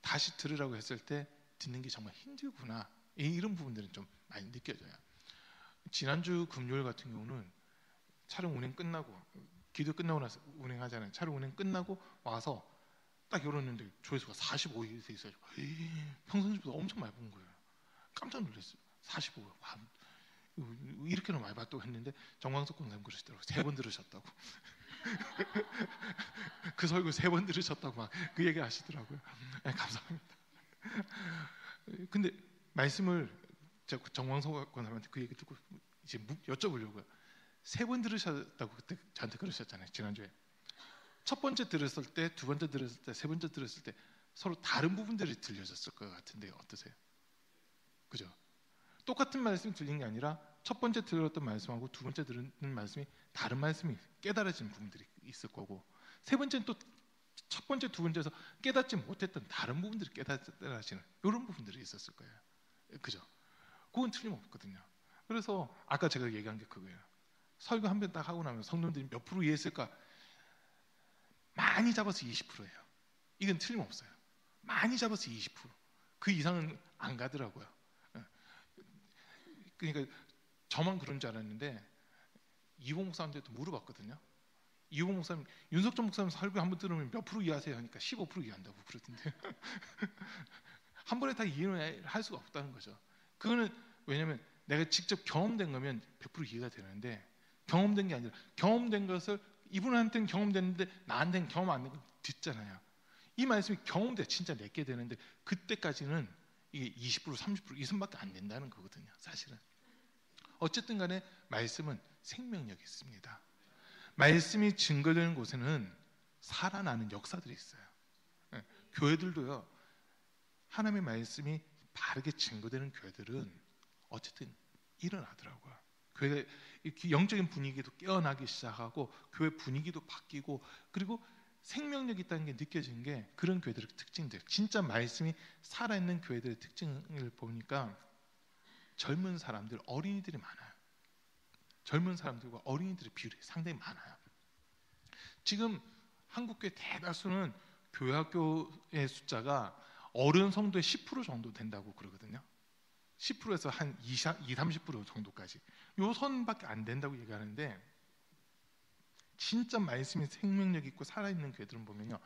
다시 들으라고 했을 때 듣는 게 정말 힘들구나. 이런 부분들은 좀 많이 느껴져요. 지난주 금요일 같은 경우는 촬영 운행 끝나고 기도 끝나고 나서 운행하잖아요. 촬영 운행 끝나고 와서 딱 열었는데 조회수가 45에 돼 있어요. 평상시보다 엄청 많이 본 거예요. 깜짝 놀랐어요. 45. 와, 이렇게나 많이 봤다고 했는데 정광석 권사님 그러시더라고요. 3번 들으셨다고. 그 설교 3번 들으셨다고 막 그 얘기 하시더라고요. 감사합니다. 근데 말씀을 정광석 권사님한테 그 얘기 듣고 이제 여쭤보려고요. 3번 들으셨다고 그때 저한테 그러셨잖아요. 지난주에. 첫 번째 들었을 때, 두 번째 들었을 때, 세 번째 들었을 때 서로 다른 부분들이 들려졌을 것 같은데 어떠세요? 그죠? 똑같은 말씀이 들린 게 아니라 첫 번째 들었던 말씀하고 두 번째 들은 말씀이 다른 말씀이 깨달아진 부분들이 있을 거고, 세 번째는 또 첫 번째, 두 번째에서 깨닫지 못했던 다른 부분들이 깨달아지는 이런 부분들이 있었을 거예요. 그죠? 그건 틀림없거든요. 그래서 아까 제가 얘기한 게 그거예요. 설교 한 번 딱 하고 나면 성도들이 몇 프로 이해했을까? 많이 잡아서 20%예요. 이건 틀림없어요. 많이 잡아서 20%. 그 이상은 안 가더라고요. 그러니까 저만 그런 줄 알았는데 이호 목사님한테도 물어봤거든요. 이호 목사님, 윤석준 목사님 설교 한 번 들으면 몇 프로 이해하세요? 하니까 15% 이해한다고 그러던데. 한 번에 다 이해를 할 수가 없다는 거죠. 그거는 왜냐면 내가 직접 경험된 거면 100% 이해가 되는데, 경험된 게 아니라 경험된 것을 이분한테는 경험됐는데 나한테는 경험 안 된 거 듣잖아요. 이 말씀이 경험돼 진짜 내게 되는데 그때까지는 이게 20% 30% 이 선밖에 안 된다는 거거든요. 사실은. 어쨌든 간에 말씀은 생명력이 있습니다. 말씀이 증거되는 곳에는 살아나는 역사들이 있어요. 교회들도요. 하나님의 말씀이 바르게 증거되는 교회들은 어쨌든 일어나더라고요. 교회 영적인 분위기도 깨어나기 시작하고 교회 분위기도 바뀌고, 그리고 생명력이 있다는 게 느껴지는 게 그런 교회들의 특징들, 진짜 말씀이 살아있는 교회들의 특징을 보니까 젊은 사람들, 어린이들이 많아요. 젊은 사람들과 어린이들의 비율이 상당히 많아요. 지금 한국교회 대다수는 교회학교의 숫자가 어른 성도의 10% 정도 된다고 그러거든요. 10%에서 한 30% 정도까지 요 선밖에 안 된다고 얘기하는데, 진짜 말씀이 생명력 있고 살아있는 교회들은 보면요,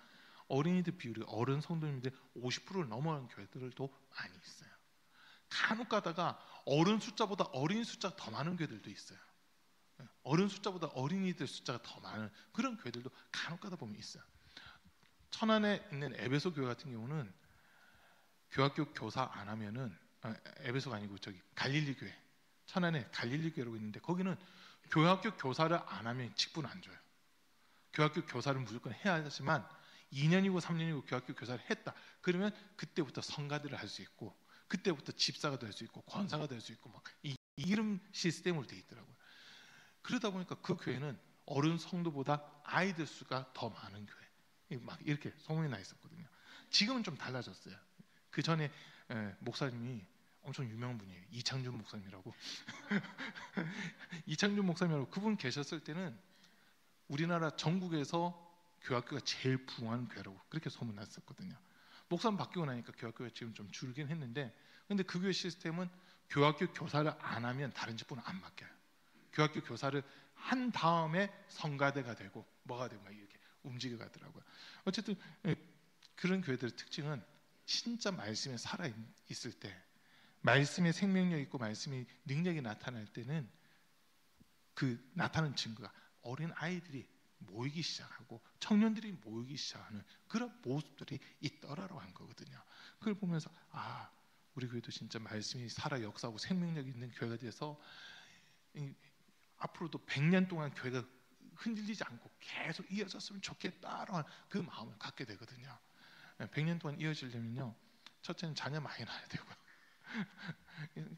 어린이들 비율이 어른 성도님들 50%를 넘어가는 교회들도 많이 있어요. 간혹 가다가 어른 숫자보다 어린이 숫자가 더 많은 교회들도 있어요. 어른 숫자보다 어린이들 숫자가 더 많은 그런 교회들도 간혹 가다 보면 있어요. 천안에 있는 에베소 교회 같은 경우는 교학교 교사 안 하면은, 에베소가 아니고 저기 갈릴리 교회, 천안에 갈릴리 교회라고 있는데 거기는 교학교 교사를 안 하면 직분 안 줘요. 교학교 교사를 무조건 해야 하지만 2년이고 3년이고 교학교 교사를 했다 그러면 그때부터 성가대를 할 수 있고, 그때부터 집사가 될 수 있고 권사가 될 수 있고 막 이 이름 시스템으로 돼 있더라고요. 그러다 보니까 그 교회는 어른 성도보다 아이들 수가 더 많은 교회, 막 이렇게 소문이 나 있었거든요. 지금은 좀 달라졌어요. 그 전에 목사님이 엄청 유명한 분이에요. 이창준 목사님이라고. 이창준 목사님이라고 그분 계셨을 때는 우리나라 전국에서 교학교가 제일 부흥하는 교회라고 그렇게 소문났었거든요. 목사님 바뀌고 나니까 교학교가 지금 좀 줄긴 했는데, 근데 그 교회 시스템은 교학교 교사를 안 하면 다른 직분을 안 맡겨요. 교학교 교사를 한 다음에 성가대가 되고 뭐가 되고 막 이렇게 움직여 가더라고요. 어쨌든 그런 교회들의 특징은 진짜 말씀에 살아 있을 때, 말씀의 생명력 있고 말씀이 능력이 나타날 때는 그 나타나는 증거가 어린 아이들이 모이기 시작하고 청년들이 모이기 시작하는 그런 모습들이 있더라라고 한 거거든요. 그걸 보면서 우리 교회도 진짜 말씀이 살아 역사하고 생명력 있는 교회가 돼서 앞으로도 100년 동안 교회가 흔들리지 않고 계속 이어졌으면 좋겠다라는 그 마음을 갖게 되거든요. 100년 동안 이어지려면요, 첫째는 자녀 많이 낳아야 되고요.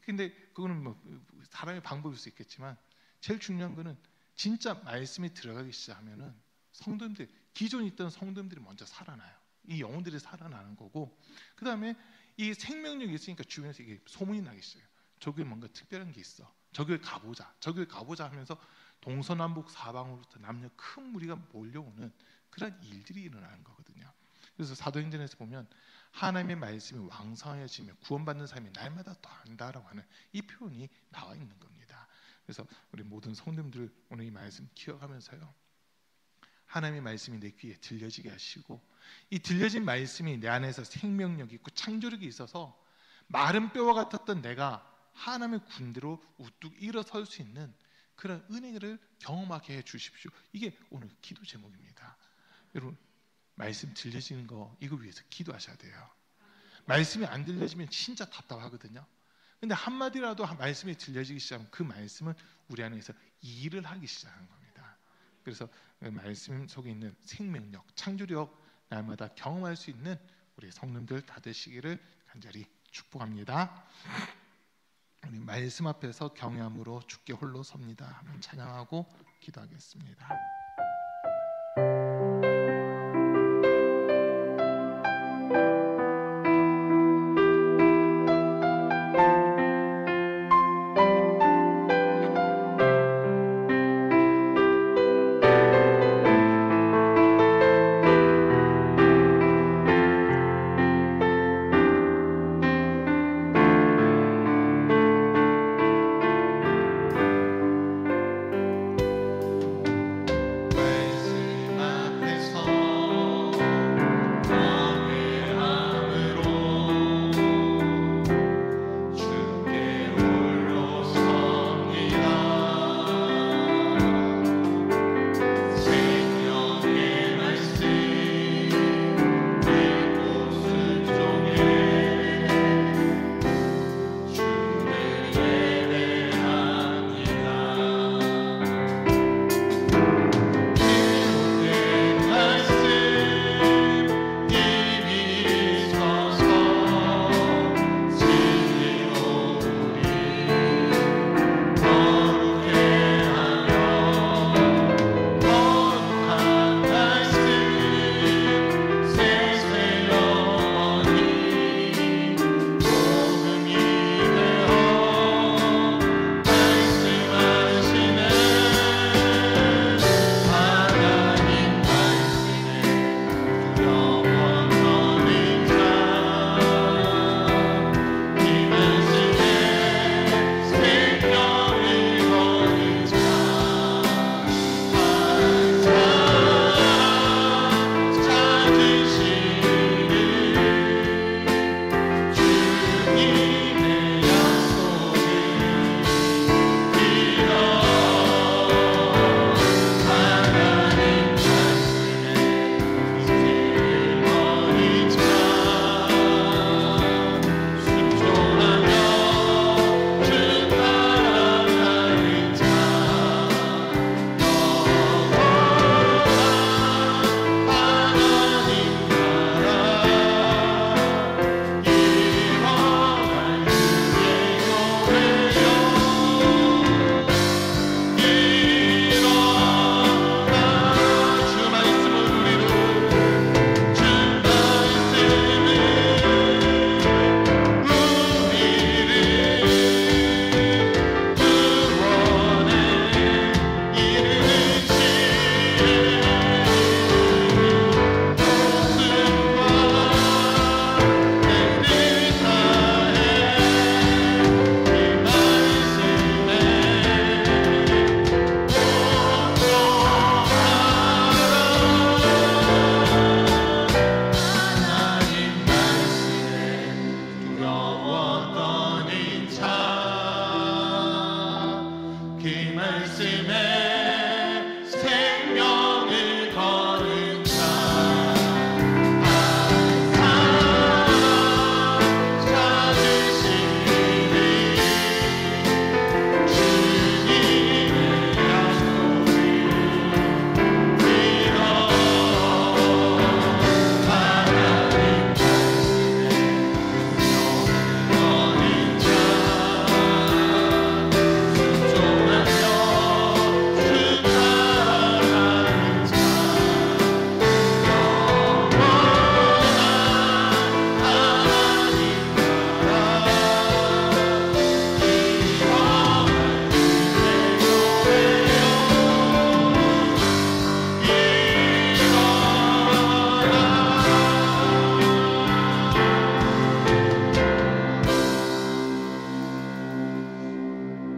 근데 그거는 뭐 사람의 방법일 수 있겠지만 제일 중요한 거는 진짜 말씀이 들어가기 시작하면은 성도님들, 기존에 있던 성도님들이 먼저 살아나요. 이 영혼들이 살아나는 거고, 그 다음에 이 생명력이 있으니까 주변에서 이게 소문이 나기 시작해요. 저 교회 뭔가 특별한 게 있어, 저 교회 가보자, 저 교회 가보자 하면서 동서남북 사방으로부터 남녀 큰 무리가 몰려오는 그런 일들이 일어나는 거거든요. 그래서 사도행전에서 보면 하나님의 말씀이 왕성해지며 구원받는 삶이 날마다 더한다라고 하는 이 표현이 나와 있는 겁니다. 그래서 우리 모든 성도님들 오늘 이 말씀 기억하면서요, 하나님의 말씀이 내 귀에 들려지게 하시고, 이 들려진 말씀이 내 안에서 생명력이 있고 창조력이 있어서 마른 뼈와 같았던 내가 하나님의 군대로 우뚝 일어설 수 있는 그런 은혜를 경험하게 해 주십시오. 이게 오늘 기도 제목입니다. 여러분, 말씀 들려지는 거 이거 위해서 기도하셔야 돼요. 말씀이 안 들려지면 진짜 답답하거든요. 근데 한마디라도 말씀이 들려지기 시작하면 그 말씀은 우리 안에서 일을 하기 시작하는 겁니다. 그래서 그 말씀 속에 있는 생명력, 창조력 날마다 경험할 수 있는 우리 성도님들 다 되시기를 간절히 축복합니다. 우리 말씀 앞에서 경외함으로 주께 홀로 섭니다 하면 찬양하고 기도하겠습니다.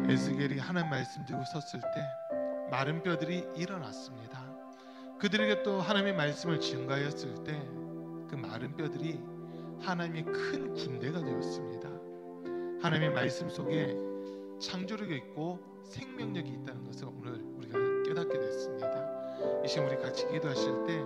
에스겔이 하나님 말씀 들고 섰을 때 마른 뼈들이 일어났습니다. 그들에게 또 하나님의 말씀을 증가하였을 때 그 마른 뼈들이 하나님의 큰 군대가 되었습니다. 하나님의 말씀 속에 창조력이 있고 생명력이 있다는 것을 오늘 우리가 깨닫게 됐습니다. 이 시간 우리 같이 기도하실 때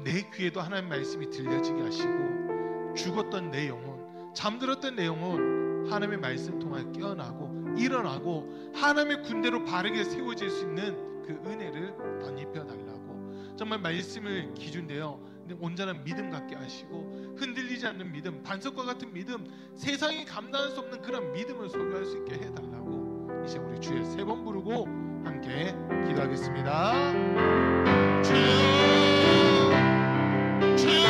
내 귀에도 하나님 말씀이 들려지게 하시고 죽었던 내 영혼, 잠들었던 내 영혼 하나님의 말씀 통하여 깨어나고 일어나고 하나님의 군대로 바르게 세워질 수 있는 그 은혜를 덧입혀 달라고, 정말 말씀을 기준되어 온전한 믿음 갖게 하시고 흔들리지 않는 믿음, 반석과 같은 믿음, 세상이 감당할 수 없는 그런 믿음을 소유할 수 있게 해달라고 이제 우리 주의 3번 부르고 함께 기도하겠습니다. 주여, 주여, 주여.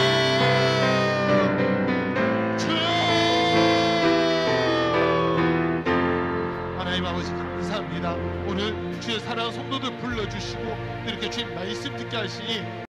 하나님 아버지 감사합니다. 오늘 주의 사랑하는 성도들 불러주시고 이렇게 주의 말씀 듣게 하시니